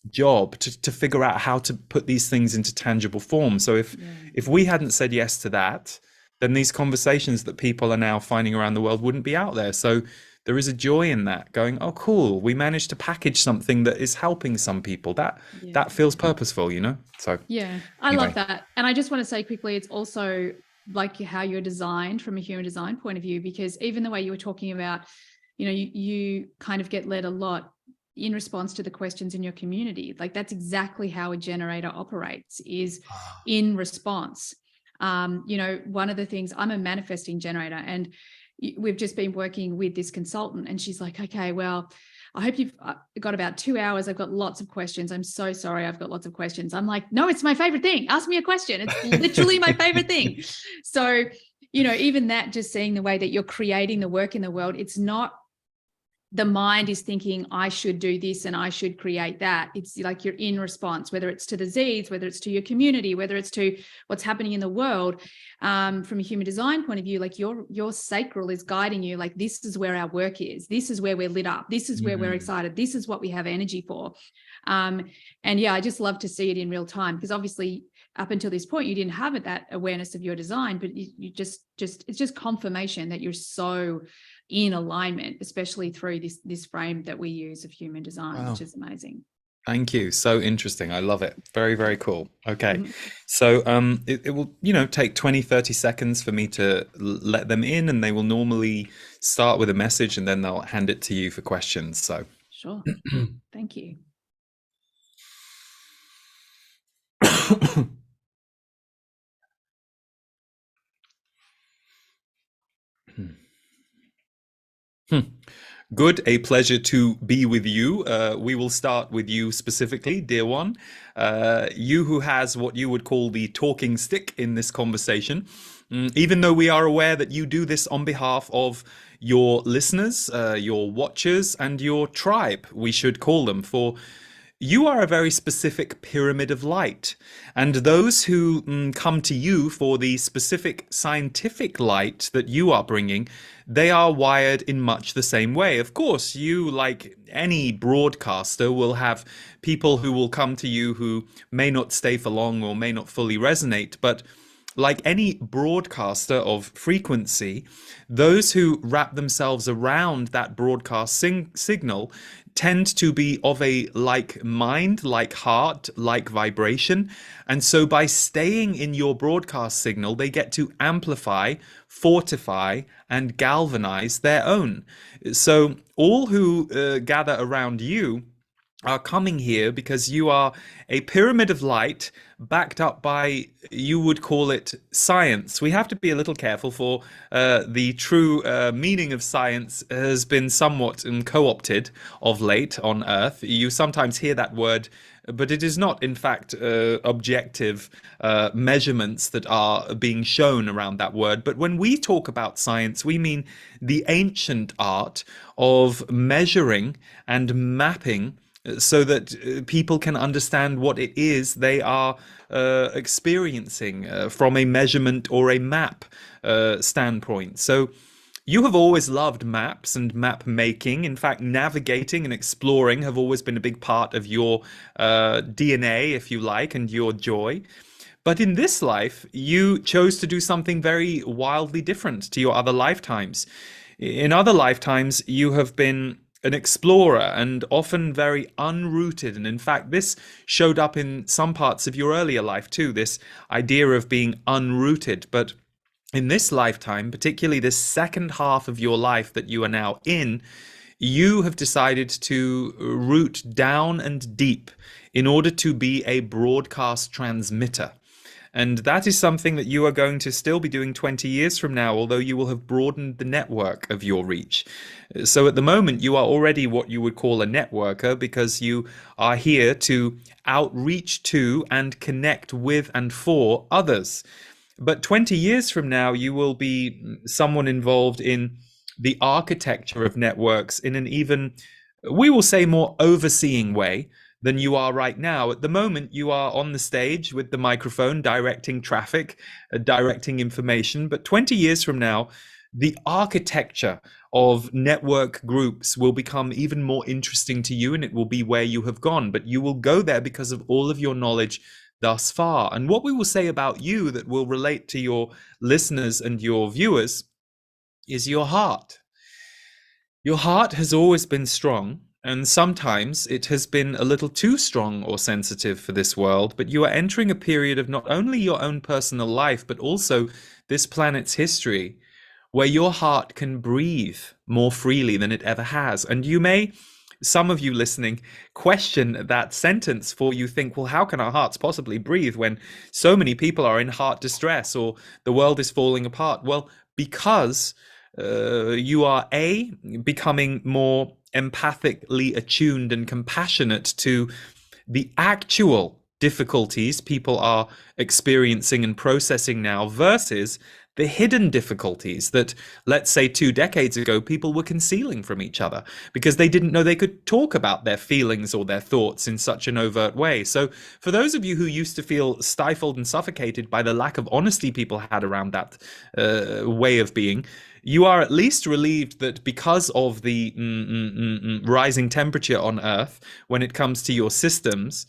[SPEAKER 3] job to figure out how to put these things into tangible form. So if
[SPEAKER 1] yeah.
[SPEAKER 3] if we hadn't said yes to that, then these conversations that people are now finding around the world wouldn't be out there. So there is a joy in that, going, oh cool, we managed to package something that is helping some people. that
[SPEAKER 1] Yeah.
[SPEAKER 3] that feels purposeful. So
[SPEAKER 1] Yeah, I love
[SPEAKER 3] anyway.
[SPEAKER 1] that. And I just want to say quickly, it's also like how you're designed from a human design point of view, because even the way you were talking about, you kind of get led a lot in response to the questions in your community. Like that's exactly how a generator operates, is in response. One of the things, I'm a manifesting generator, and we've just been working with this consultant, and she's like, okay, well, I hope you've got about 2 hours. I've got lots of questions. I'm so sorry. I've got lots of questions. I'm like, no, it's my favorite thing. Ask me a question. It's literally my favorite thing. So, even that, just seeing the way that you're creating the work in the world, it's not the mind is thinking, I should do this and I should create that. It's like you're in response, whether it's to the Z's, whether it's to your community, whether it's to what's happening in the world. From a human design point of view, like your sacral is guiding you, like this is where our work is. This is where we're lit up. This is where we're excited. This is what we have energy for. And yeah, I just love to see it in real time, because obviously up until this point, you didn't have that awareness of your design, but you just it's just confirmation that you're so in alignment, especially through this frame that we use of human design,
[SPEAKER 3] Wow.
[SPEAKER 1] which is amazing.
[SPEAKER 3] Thank you. So interesting. I love it. Very, very cool. Okay.
[SPEAKER 1] Mhm.
[SPEAKER 3] So it will, take 20, 30 seconds for me to let them in, and they will normally start with a message and then they'll hand it to you for questions. So
[SPEAKER 1] Sure. Thank you.
[SPEAKER 3] Good, a pleasure to be with you. We will start with you specifically, dear one. You who has what you would call the talking stick in this conversation. Even though we are aware that you do this on behalf of your listeners, your watchers, and your tribe, we should call them, for you are a very specific pyramid of light. And those who come to you for the specific scientific light that you are bringing, they are wired in much the same way. Of course, you, like any broadcaster, will have people who will come to you who may not stay for long or may not fully resonate, but like any broadcaster of frequency, those who wrap themselves around that broadcast signal tend to be of a like mind, like heart, like vibration. And so by staying in your broadcast signal, they get to amplify, fortify, and galvanize their own. So all who gather around you are coming here because you are a pyramid of light backed up by, you would call it, science. We have to be a little careful, for the true meaning of science has been somewhat co-opted of late on Earth. You sometimes hear that word, but it is not, in fact, objective measurements that are being shown around that word. But when we talk about science, we mean the ancient art of measuring and mapping so that people can understand what it is they are experiencing from a measurement or a map standpoint. So You have always loved maps and map making. In fact, navigating and exploring have always been a big part of your DNA, if you like, and your joy. But in this life, you chose to do something very wildly different to your other lifetimes. In other lifetimes, you have been an explorer and often very unrooted. And in fact, this showed up in some parts of your earlier life too, this idea of being unrooted. But in this lifetime, particularly this second half of your life that you are now in, you have decided to root down and deep in order to be a broadcast transmitter. And that is something that you are going to still be doing 20 years from now, although you will have broadened the network of your reach. So at the moment, you are already what you would call a networker because you are here to outreach to and connect with and for others. But 20 years from now, you will be someone involved in the architecture of networks in an even, we will say, more overseeing way than you are right now. At the moment, you are on the stage with the microphone, directing traffic, directing information. But 20 years from now, the architecture of network groups will become even more interesting to you, and it will be where you have gone. But you will go there because of all of your knowledge thus far. And what we will say about you that will relate to your listeners and your viewers is your heart. Your heart has always been strong, and sometimes it has been a little too strong or sensitive for this world, but you are entering a period of not only your own personal life, but also this planet's history, where your heart can breathe more freely than it ever has. And you may, some of you listening, question that sentence, for you think, well, how can our hearts possibly breathe when so many people are in heart distress or the world is falling apart? Well, because you are becoming more empathically attuned and compassionate to the actual difficulties people are experiencing and processing now versus the hidden difficulties that, let's say, 2 decades ago, people were concealing from each other because they didn't know they could talk about their feelings or their thoughts in such an overt way. So for those of you who used to feel stifled and suffocated by the lack of honesty people had around that way of being, you are at least relieved that because of the rising temperature on Earth, when it comes to your systems,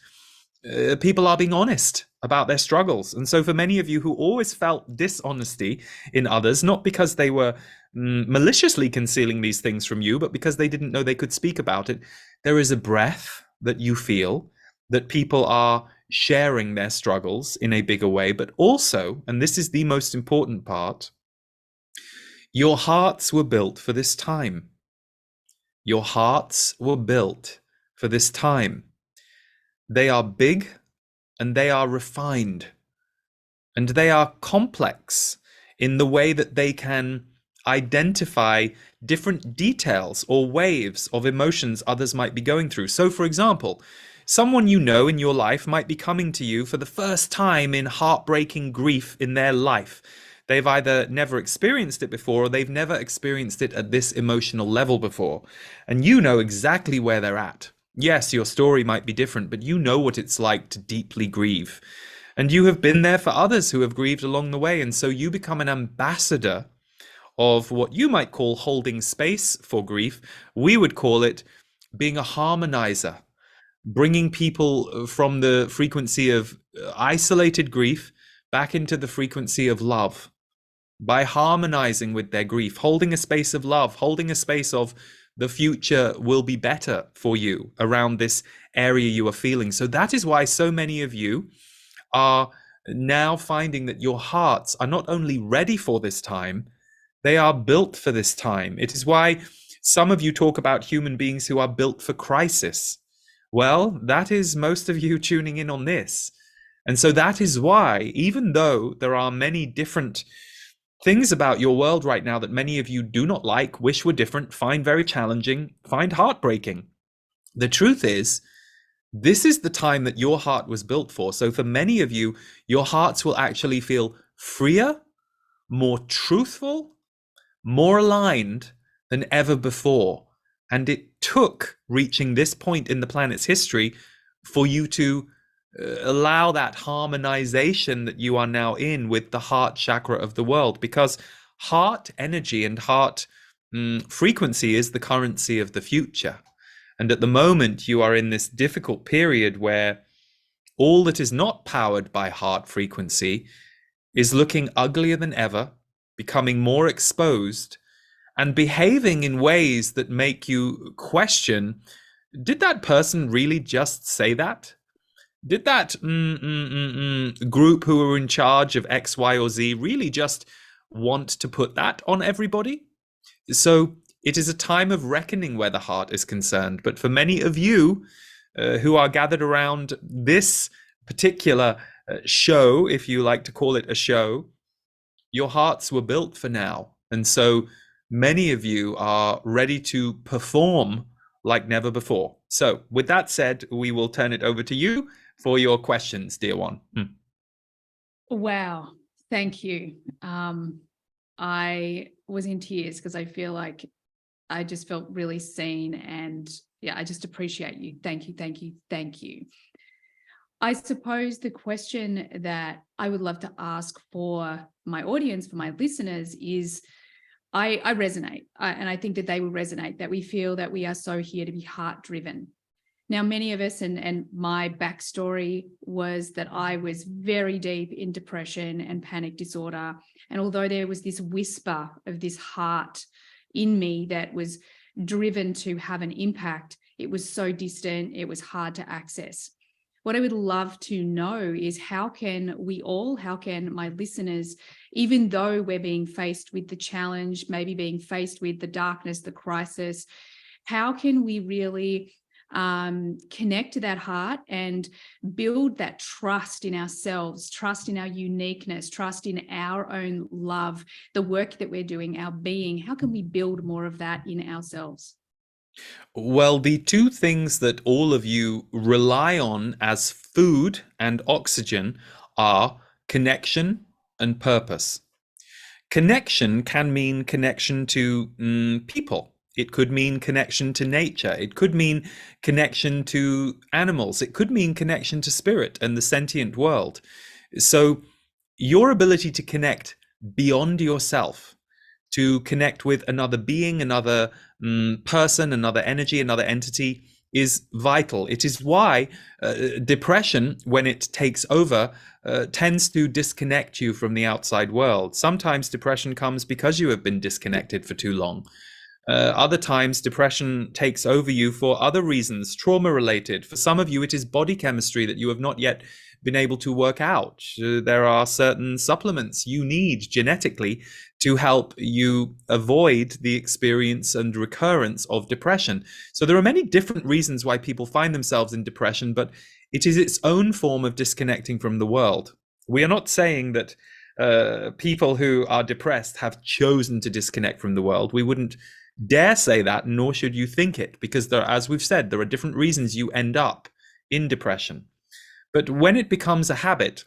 [SPEAKER 3] people are being honest about their struggles. And so for many of you who always felt dishonesty in others, not because they were maliciously concealing these things from you, but because they didn't know they could speak about it, there is a breath that you feel that people are sharing their struggles in a bigger way. But also, and this is the most important part, your hearts were built for this time. Your hearts were built for this time. They are big and they are refined and they are complex in the way that they can identify different details or waves of emotions others might be going through. So, for example, someone you know in your life might be coming to you for the first time in heartbreaking grief in their life. They've either never experienced it before or they've never experienced it at this emotional level before. And you know exactly where they're at. Yes, your story might be different, but you know what it's like to deeply grieve. And you have been there for others who have grieved along the way. And so you become an ambassador of what you might call holding space for grief. We would call it being a harmonizer, bringing people from the frequency of isolated grief back into the frequency of love. By harmonizing with their grief, holding a space of love, holding a space of the future will be better for you around this area you are feeling. So that is why so many of you are now finding that your hearts are not only ready for this time, they are built for this time. It is why some of you talk about human beings who are built for crisis. Well, that is most of you tuning in on this. And so that is why, even though there are many different things about your world right now that many of you do not like, wish were different, find very challenging, find heartbreaking, the truth is, this is the time that your heart was built for. So for many of you, your hearts will actually feel freer, more truthful, more aligned than ever before. And it took reaching this point in the planet's history for you to allow that harmonization that you are now in with the heart chakra of the world, because heart energy and heart frequency is the currency of the future. And at the moment, you are in this difficult period where all that is not powered by heart frequency is looking uglier than ever, becoming more exposed, and behaving in ways that make you question, did that person really just say that? Did that group who were in charge of X, Y, or Z really just want to put that on everybody? So it is a time of reckoning where the heart is concerned. But for many of you who are gathered around this particular show, if you like to call it a show, your hearts were built for now. And so many of you are ready to perform like never before. So with that said, we will turn it over to you for your questions, dear one.
[SPEAKER 1] Wow. Thank you. I was in tears because I feel like I just felt really seen, and yeah, I just appreciate you. Thank you. Thank you. Thank you. I suppose the question that I would love to ask for my audience, for my listeners, is I resonate, and I think that they will resonate, that we feel that we are so here to be heart driven. Now, many of us, and my backstory was that I was very deep in depression and panic disorder. And although there was this whisper of this heart in me that was driven to have an impact, it was so distant, it was hard to access. What I would love to know is how can my listeners, even though we're being faced with the challenge, maybe being faced with the darkness, the crisis, how can we really connect to that heart and build that trust in ourselves, trust in our uniqueness, trust in our own love, the work that we're doing, our being? How can we build more of that in ourselves?
[SPEAKER 3] Well, the two things that all of you rely on as food and oxygen are connection and purpose. Connection can mean connection to people. It could mean connection to nature. It could mean connection to animals. It could mean connection to spirit and the sentient world. So your ability to connect beyond yourself, to connect with another being, another person, another energy, another entity, is vital. It is why depression, when it takes over, tends to disconnect you from the outside world. Sometimes depression comes because you have been disconnected for too long. Other times, depression takes over you for other reasons, trauma related. For some of you, it is body chemistry that you have not yet been able to work out. There are certain supplements you need genetically to help you avoid the experience and recurrence of depression. So there are many different reasons why people find themselves in depression, but it is its own form of disconnecting from the world. We are not saying that people who are depressed have chosen to disconnect from the world. We wouldn't dare say that, nor should you think it, because there, as we've said, there are different reasons you end up in depression. But when it becomes a habit,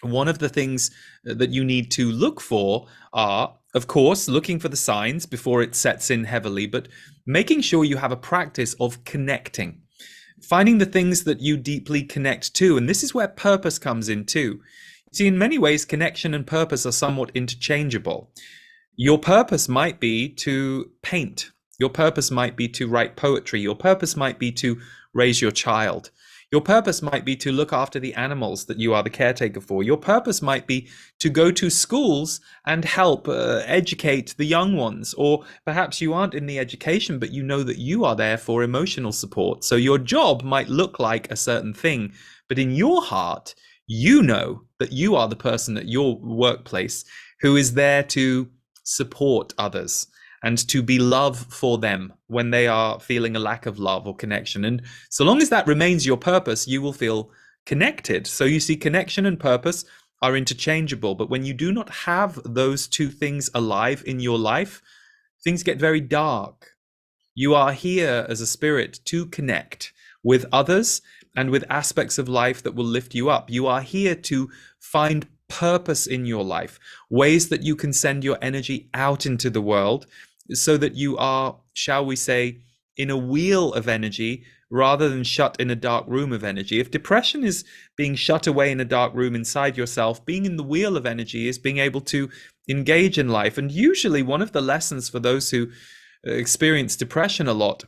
[SPEAKER 3] one of the things that you need to look for are, of course, looking for the signs before it sets in heavily, but making sure you have a practice of connecting, finding the things that you deeply connect to. And this is where purpose comes in too. See, in many ways, connection and purpose are somewhat interchangeable. Your purpose might be to paint. Your purpose might be to write poetry. Your purpose might be to raise your child. Your purpose might be to look after the animals that you are the caretaker for. Your purpose might be to go to schools and help educate the young ones. Or perhaps you aren't in the education, but you know that you are there for emotional support. So your job might look like a certain thing, but in your heart, you know that you are the person at your workplace who is there to support others and to be love for them when they are feeling a lack of love or connection. And so long as that remains your purpose, you will feel connected. So you see, connection and purpose are interchangeable, but when you do not have those two things alive in your life, things get very dark. You are here as a spirit to connect with others and with aspects of life that will lift you up. You are here to find purpose in your life, ways that you can send your energy out into the world so that you are, shall we say, in a wheel of energy rather than shut in a dark room of energy. If depression is being shut away in a dark room inside yourself, being in the wheel of energy is being able to engage in life. And usually one of the lessons for those who experience depression a lot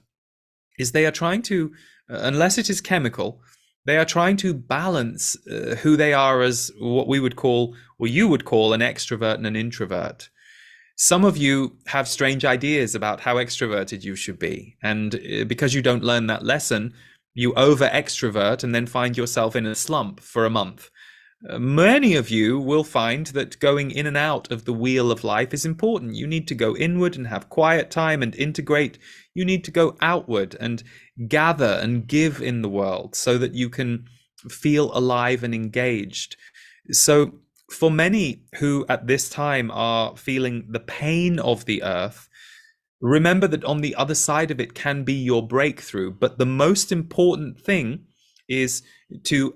[SPEAKER 3] is they are trying to, unless it is chemical, they are trying to balance who they are as what we would call, or you would call, an extrovert and an introvert. Some of you have strange ideas about how extroverted you should be. And because you don't learn that lesson, you over extrovert and then find yourself in a slump for a month. Many of you will find that going in and out of the wheel of life is important. You need to go inward and have quiet time and integrate. You need to go outward and gather and give in the world so that you can feel alive and engaged. So for many who at this time are feeling the pain of the earth, remember that on the other side of it can be your breakthrough. But the most important thing is to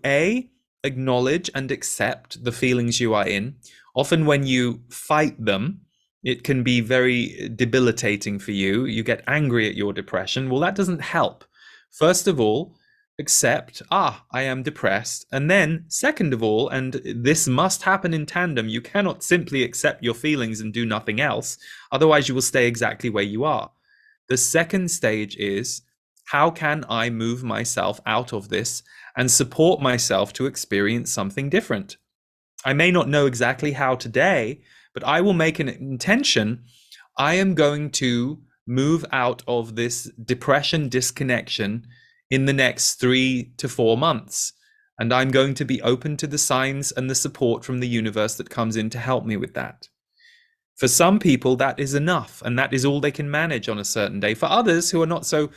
[SPEAKER 3] acknowledge and accept the feelings you are in. Often when you fight them, it can be very debilitating for you. You get angry at your depression. Well, that doesn't help. First of all, accept, I am depressed. And then second of all, and this must happen in tandem, you cannot simply accept your feelings and do nothing else. Otherwise you will stay exactly where you are. The second stage is, how can I move myself out of this and support myself to experience something different? I may not know exactly how today, but I will make an intention. I am going to move out of this depression disconnection in the next 3 to 4 months. And I'm going to be open to the signs and the support from the universe that comes in to help me with that. For some people, that is enough, and that is all they can manage on a certain day. For others who are not so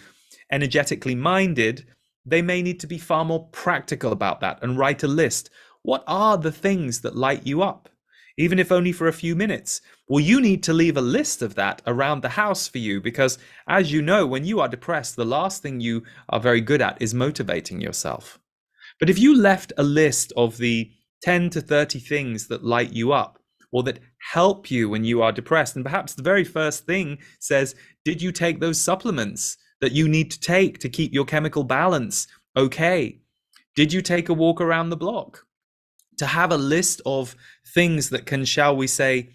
[SPEAKER 3] energetically minded, they may need to be far more practical about that and write a list. What are the things that light you up? Even if only for a few minutes. Well, you need to leave a list of that around the house for you, because as you know, when you are depressed, the last thing you are very good at is motivating yourself. But if you left a list of the 10 to 30 things that light you up, or that help you when you are depressed, and perhaps the very first thing says, did you take those supplements that you need to take to keep your chemical balance okay? Did you take a walk around the block? To have a list of things that can, shall we say,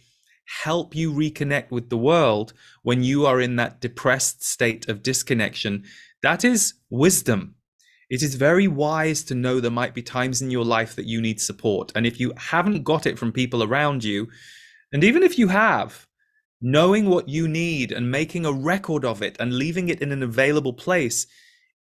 [SPEAKER 3] help you reconnect with the world when you are in that depressed state of disconnection, that is wisdom. It is very wise to know there might be times in your life that you need support. And if you haven't got it from people around you, and even if you have, knowing what you need and making a record of it and leaving it in an available place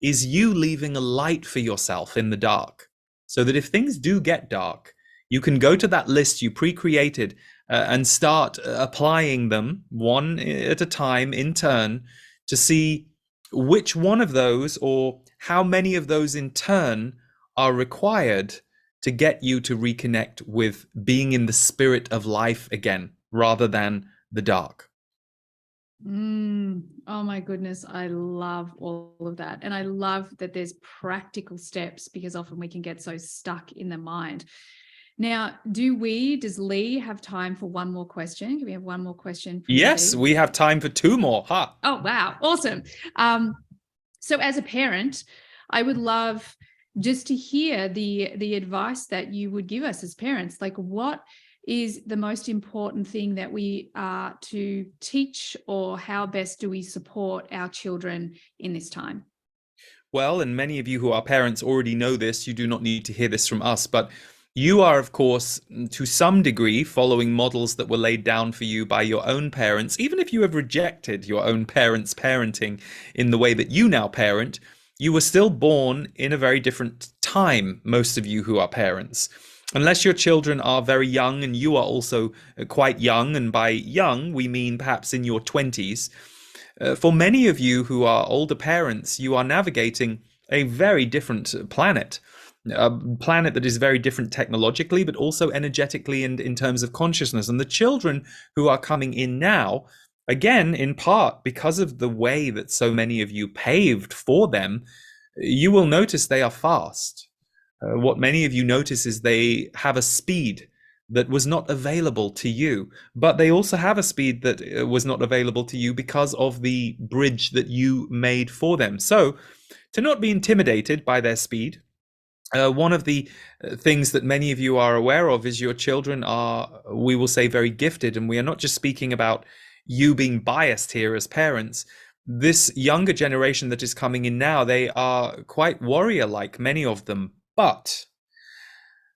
[SPEAKER 3] is you leaving a light for yourself in the dark. So that if things do get dark, you can go to that list you pre-created and start applying them one at a time in turn to see which one of those or how many of those in turn are required to get you to reconnect with being in the spirit of life again, rather than the dark.
[SPEAKER 1] Oh my goodness, I love all of that. And I love that there's practical steps, because often we can get so stuck in the mind. Now, does Lee have time for one more question? Can we have one more question?
[SPEAKER 3] Yes,
[SPEAKER 1] Lee?
[SPEAKER 3] we have time for 2 more.
[SPEAKER 1] Oh, wow. Awesome. So as a parent, I would love just to hear the advice that you would give us as parents. Like, what is the most important thing that we are to teach, or how best do we support our children in this time?
[SPEAKER 3] Well, and many of you who are parents already know this. You do not need to hear this from us, but you are, of course, to some degree, following models that were laid down for you by your own parents. Even if you have rejected your own parents' parenting in the way that you now parent, you were still born in a very different time, most of you who are parents. Unless your children are very young and you are also quite young, and by young, we mean perhaps in your 20s. For many of you who are older parents, you are navigating a very different planet. A planet that is very different technologically, but also energetically and in terms of consciousness. And the children who are coming in now, again, in part because of the way that so many of you paved for them, you will notice they are fast. What many of you notice is they have a speed that was not available to you, but they also have a speed that was not available to you because of the bridge that you made for them. So to not be intimidated by their speed, One of the things that many of you are aware of is your children are, we will say, very gifted. And we are not just speaking about you being biased here as parents. This younger generation that is coming in now, they are quite warrior-like, many of them. But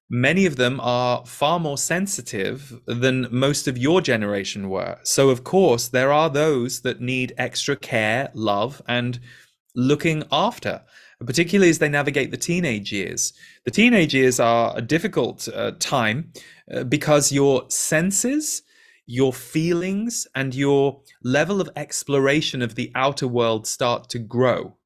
[SPEAKER 3] many of them are far more sensitive than most of your generation were. So, of course, there are those that need extra care, love, and looking after, particularly as they navigate the teenage years. The teenage years are a difficult time because your senses, your feelings, and your level of exploration of the outer world start to grow.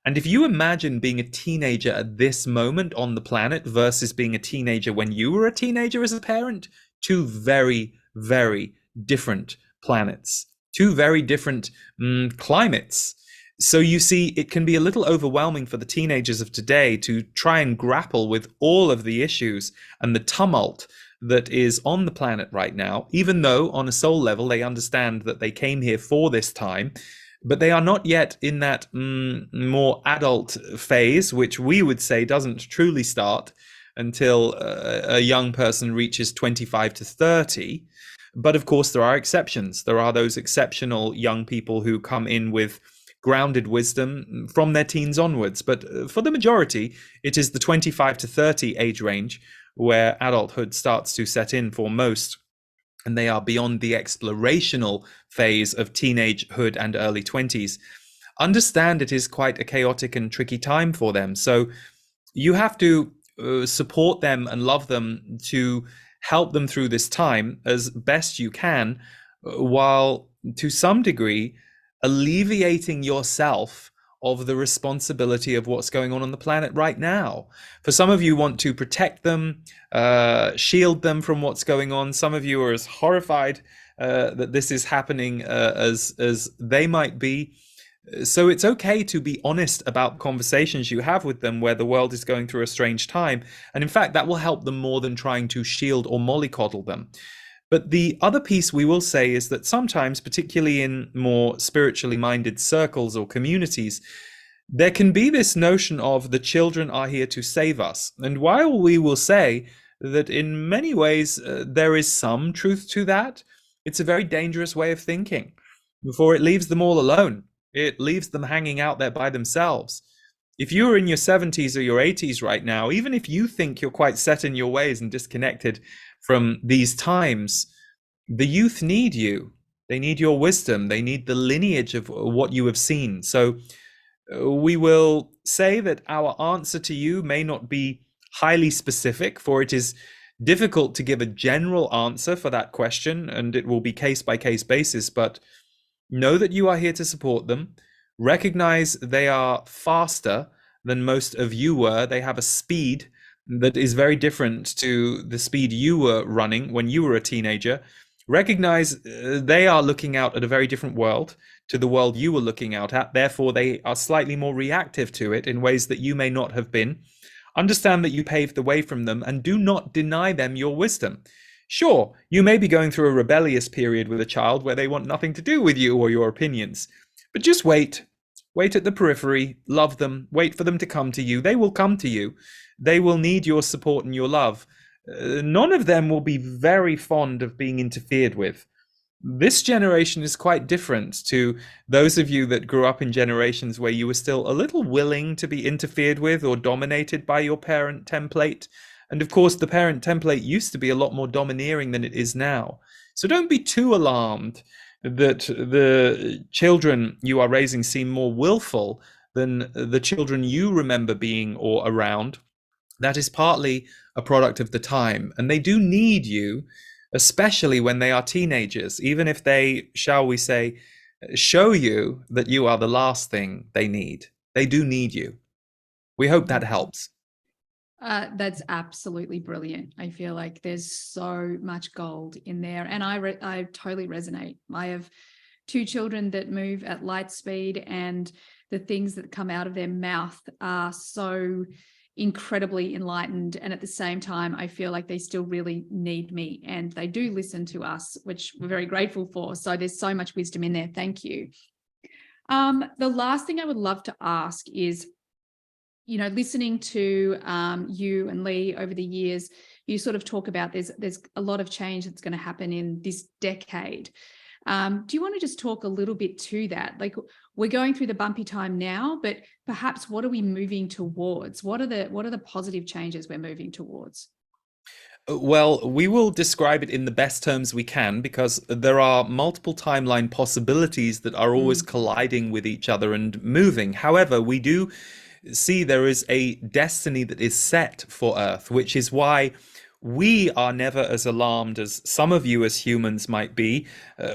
[SPEAKER 3] And if you imagine being a teenager at this moment on the planet versus being a teenager when you were a teenager as a parent, two very, very different planets, two very different climates. So you see, it can be a little overwhelming for the teenagers of today to try and grapple with all of the issues and the tumult that is on the planet right now, even though on a soul level they understand that they came here for this time. But they are not yet in that more adult phase, which we would say doesn't truly start until a young person reaches 25 to 30. But of course, there are exceptions. There are those exceptional young people who come in with grounded wisdom from their teens onwards. But for the majority, it is the 25 to 30 age range where adulthood starts to set in for most. And they are beyond the explorational phase of teenagehood and early 20s. Understand it is quite a chaotic and tricky time for them. So you have to support them and love them to help them through this time as best you can, while to some degree alleviating yourself of the responsibility of what's going on the planet right now. For some of you want to protect them, shield them from what's going on. Some of you are as horrified that this is happening as they might be. So it's okay to be honest about conversations you have with them where the world is going through a strange time. And in fact, that will help them more than trying to shield or mollycoddle them. But the other piece we will say is that sometimes, particularly in more spiritually minded circles or communities, there can be this notion of the children are here to save us. And while we will say that in many ways there is some truth to that, it's a very dangerous way of thinking. Before it leaves them all alone, it leaves them hanging out there by themselves. If you're in your 70s or your 80s right now, even if you think you're quite set in your ways and disconnected from these times, the youth need you. They need your wisdom. They need the lineage of what you have seen. So we will say that our answer to you may not be highly specific, for it is difficult to give a general answer for that question, and it will be case by case basis. But know that you are here to support them. Recognize they are faster than most of you were. They have a speed that is very different to the speed you were running when you were a teenager. Recognize they are looking out at a very different world to the world you were looking out at. Therefore, they are slightly more reactive to it in ways that you may not have been. Understand that you paved the way from them, and do not deny them your wisdom. Sure, you may be going through a rebellious period with a child where they want nothing to do with you or your opinions, but just wait. Wait at the periphery, love them, wait for them to come to you. They will come to you. They will need your support and your love. None of them will be very fond of being interfered with. This generation is quite different to those of you that grew up in generations where you were still a little willing to be interfered with or dominated by your parent template. And of course, the parent template used to be a lot more domineering than it is now. So don't be too alarmed that the children you are raising seem more willful than the children you remember being or around. That is partly a product of the time. And they do need you, especially when they are teenagers, even if they, shall we say, show you that you are the last thing they need. They do need you. We hope that helps.
[SPEAKER 1] That's absolutely brilliant. I feel like there's so much gold in there, and I totally resonate. I have two children that move at light speed, and the things that come out of their mouth are so incredibly enlightened, and at the same time I feel like they still really need me, and they do listen to us, which we're very grateful for. So there's so much wisdom in there. Thank you. The last thing I would love to ask is, listening to you and Lee over the years, you sort of talk about there's a lot of change that's going to happen in this decade. Do you want to just talk a little bit to that? Like, we're going through the bumpy time now, but perhaps what are we moving towards? What are the positive changes we're moving towards?
[SPEAKER 3] Well, we will describe it in the best terms we can because there are multiple timeline possibilities that are always colliding with each other and moving. However, we do see there is a destiny that is set for Earth, which is why we are never as alarmed as some of you as humans might be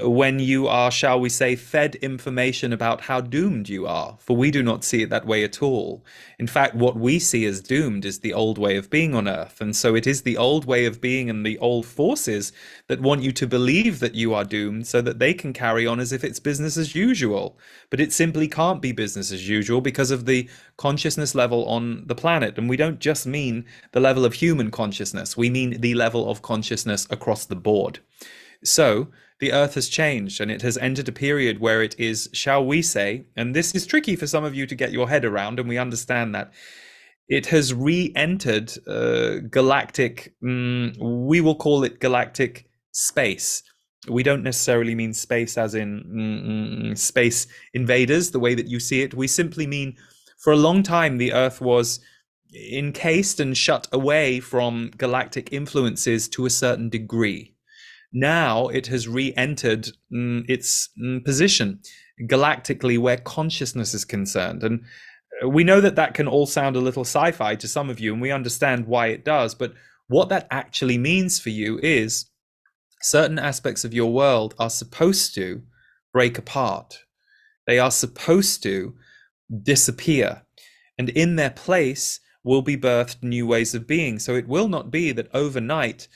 [SPEAKER 3] when you are, shall we say, fed information about how doomed you are, for we do not see it that way at all. In fact, what we see as doomed is the old way of being on Earth, and so it is the old way of being and the old forces that want you to believe that you are doomed so that they can carry on as if it's business as usual. But it simply can't be business as usual because of the consciousness level on the planet. And we don't just mean the level of human consciousness, we mean the level of consciousness across the board. So the Earth has changed and it has entered a period where it is, shall we say, and this is tricky for some of you to get your head around, and we understand that, it has re-entered galactic, we will call it galactic space. We don't necessarily mean space as in space invaders, the way that you see it. We simply mean, for a long time, the Earth was encased and shut away from galactic influences to a certain degree. Now it has re-entered its position galactically where consciousness is concerned. And we know that that can all sound a little sci-fi to some of you, and we understand why it does. But what that actually means for you is certain aspects of your world are supposed to break apart. They are supposed to disappear. And in their place will be birthed new ways of being. So it will not be that overnight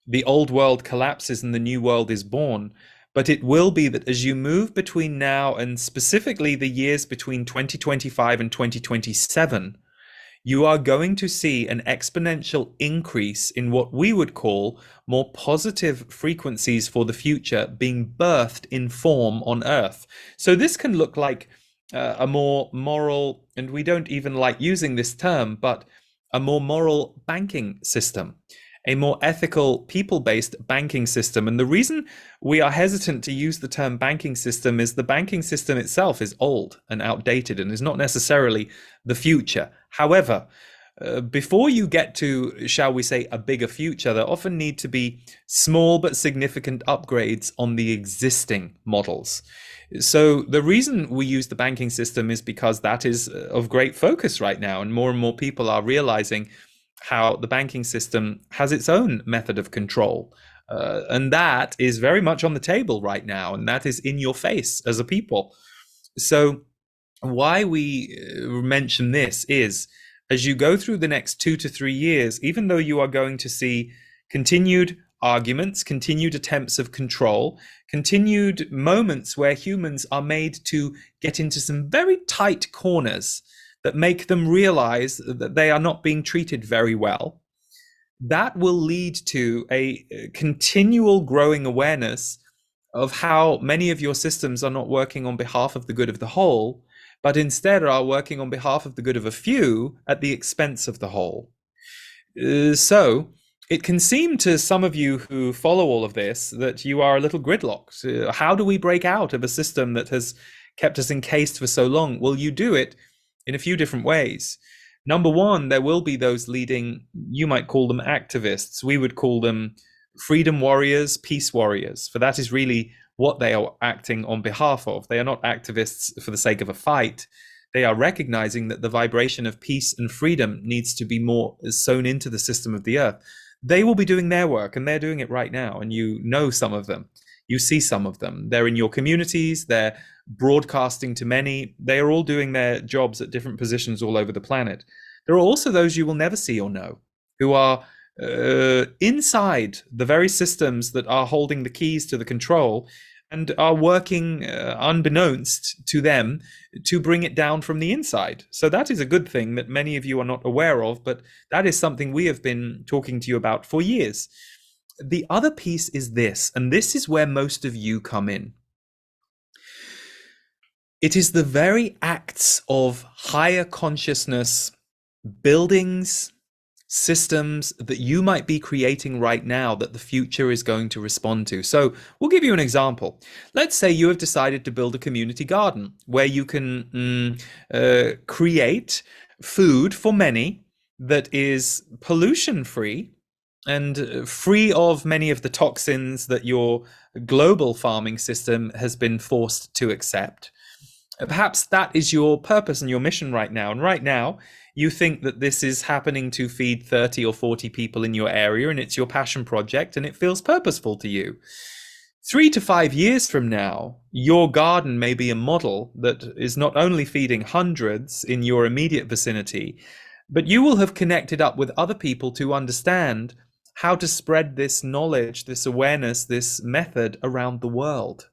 [SPEAKER 3] the old world collapses and the new world is born, but it will be that as you move between now and specifically the years between 2025 and 2027, you are going to see an exponential increase in what we would call more positive frequencies for the future being birthed in form on Earth. So this can look like a more moral, and we don't even like using this term, but a more moral banking system, a more ethical, people-based banking system. And the reason we are hesitant to use the term banking system is the banking system itself is old and outdated and is not necessarily the future. However, before you get to, shall we say, a bigger future, there often need to be small but significant upgrades on the existing models. So the reason we use the banking system is because that is of great focus right now, and more people are realizing how the banking system has its own method of control. And that is very much on the table right now, and that is in your face as a people. So why we mention this is, as you go through the next 2 to 3 years, even though you are going to see continued arguments, continued attempts of control, continued moments where humans are made to get into some very tight corners that make them realize that they are not being treated very well, that will lead to a continual growing awareness of how many of your systems are not working on behalf of the good of the whole, but instead are working on behalf of the good of a few at the expense of the whole. So it can seem to some of you who follow all of this that you are a little gridlocked. How do we break out of a system that has kept us encased for so long? Well, you do it in a few different ways. Number one, there will be those leading, you might call them activists. We would call them freedom warriors, peace warriors, for that is really what they are acting on behalf of. They are not activists for the sake of a fight. They are recognizing that the vibration of peace and freedom needs to be more sewn into the system of the Earth. They will be doing their work, and they're doing it right now. And you know some of them. You see some of them. They're in your communities. They're broadcasting to many. They are all doing their jobs at different positions all over the planet. There are also those you will never see or know who are inside the very systems that are holding the keys to the control and are working unbeknownst to them to bring it down from the inside. So that is a good thing that many of you are not aware of, but that is something we have been talking to you about for years. The other piece is this, and this is where most of you come in. It is the very acts of higher consciousness buildings, systems that you might be creating right now that the future is going to respond to. So we'll give you an example. Let's say you have decided to build a community garden where you can create food for many that is pollution free and free of many of the toxins that your global farming system has been forced to accept. Perhaps that is your purpose and your mission right now. And right now, you think that this is happening to feed 30 or 40 people in your area, and it's your passion project, and it feels purposeful to you. 3 to 5 years from now, your garden may be a model that is not only feeding hundreds in your immediate vicinity, but you will have connected up with other people to understand how to spread this knowledge, this awareness, this method around the world.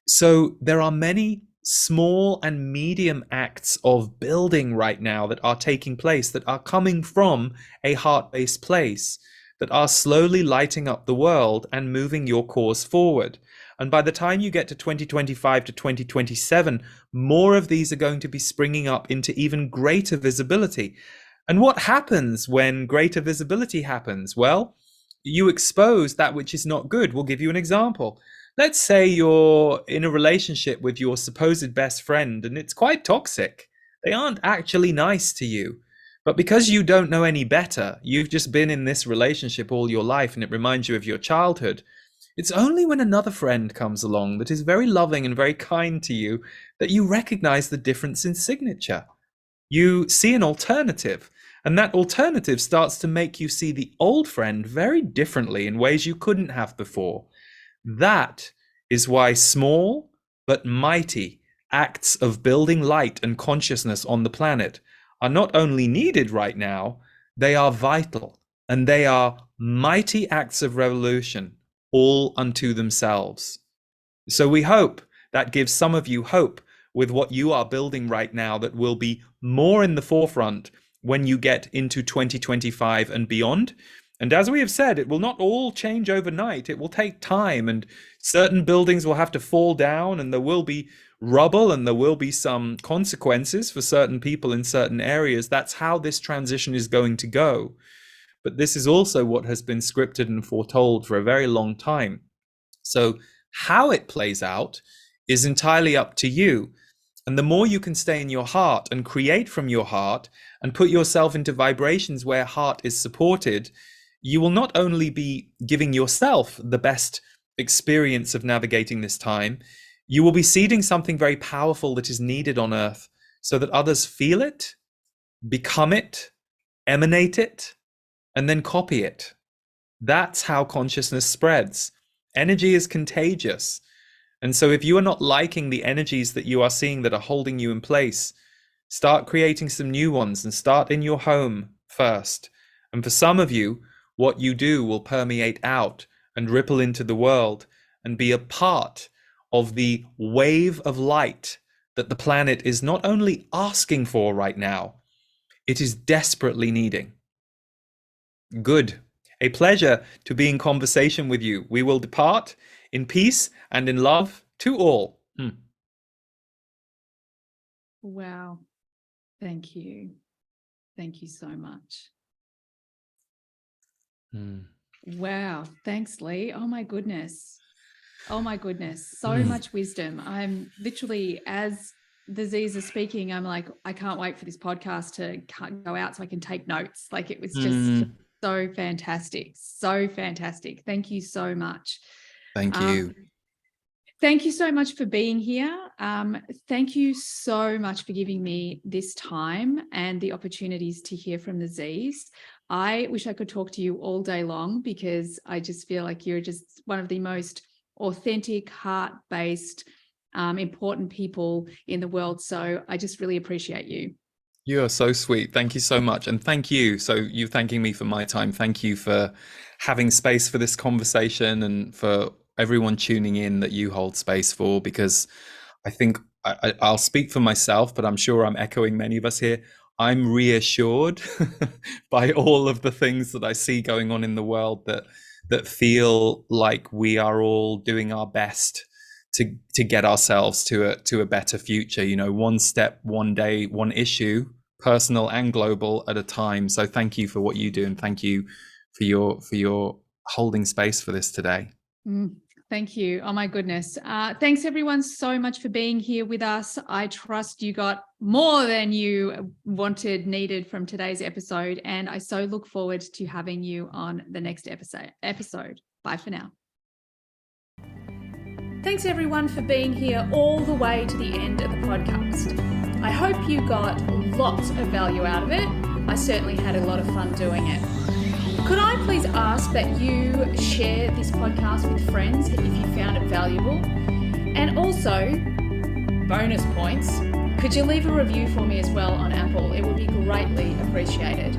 [SPEAKER 3] So there are many small and medium acts of building right now that are taking place, that are coming from a heart-based place, that are slowly lighting up the world and moving your cause forward. And by the time you get to 2025 to 2027, more of these are going to be springing up into even greater visibility. And what happens when greater visibility happens? Well, you expose that which is not good. We'll give you an example. Let's say you're in a relationship with your supposed best friend and it's quite toxic. They aren't actually nice to you. But because you don't know any better, you've just been in this relationship all your life and it reminds you of your childhood. It's only when another friend comes along that is very loving and very kind to you that you recognize the difference in signature. You see an alternative, and that alternative starts to make you see the old friend very differently in ways you couldn't have before. That is why small but mighty acts of building light and consciousness on the planet are not only needed right now, they are vital, and they are mighty acts of revolution, all unto themselves. So we hope that gives some of you hope with what you are building right now that will be more in the forefront when you get into 2025 and beyond. And as we have said, it will not all change overnight. It will take time, and certain buildings will have to fall down, and there will be rubble, and there will be some consequences for certain people in certain areas. That's how this transition is going to go. But this is also what has been scripted and foretold for a very long time. So how it plays out is entirely up to you. And the more you can stay in your heart and create from your heart and put yourself into vibrations where heart is supported, you will not only be giving yourself the best experience of navigating this time, you will be seeding something very powerful that is needed on earth so that others feel it, become it, emanate it, and then copy it. That's how consciousness spreads. Energy is contagious. And so if you are not liking the energies that you are seeing that are holding you in place, start creating some new ones and start in your home first. And for some of you, what you do will permeate out and ripple into the world and be a part of the wave of light that the planet is not only asking for right now, it is desperately needing. Good. A pleasure to be in conversation with you. We will depart in peace and in love to all.
[SPEAKER 1] Wow. Thank you. Thank you so much. Wow. Thanks, Lee. Oh my goodness. Oh my goodness. So much wisdom. I'm literally, as the Z's are speaking, I'm like, I can't wait for this podcast to go out so I can take notes. Like, it was just so fantastic. So fantastic. Thank you so much.
[SPEAKER 3] Thank you.
[SPEAKER 1] Thank you so much for being here. Thank you so much for giving me this time and the opportunities to hear from the Z's. I wish I could talk to you all day long, because I just feel like you're just one of the most authentic, heart-based, important people in the world. So I just really appreciate you.
[SPEAKER 3] You are so sweet. Thank you so much. And thank you. So you thanking me for my time. Thank you for having space for this conversation, and for everyone tuning in that you hold space for, because I think I'll speak for myself, but I'm sure I'm echoing many of us here. I'm reassured by all of the things that I see going on in the world that feel like we are all doing our best to get ourselves to a better future. You know, one step, one day, one issue personal and global at a time. So thank you for what you do, and thank you for your holding space for this today.
[SPEAKER 1] Thank you. Oh my goodness. Thanks everyone so much for being here with us. I trust you got more than you wanted, needed from today's episode. And I so look forward to having you on the next episode. Bye for now.
[SPEAKER 2] Thanks everyone for being here all the way to the end of the podcast. I hope you got lots of value out of it. I certainly had a lot of fun doing it. Could I please ask that you share this podcast with friends if you found it valuable? And also, bonus points, could you leave a review for me as well on Apple? It would be greatly appreciated.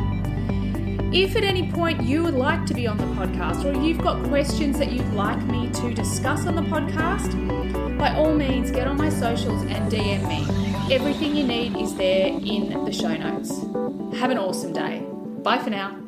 [SPEAKER 2] If at any point you would like to be on the podcast, or you've got questions that you'd like me to discuss on the podcast, by all means get on my socials and DM me. Everything you need is there in the show notes. Have an awesome day. Bye for now.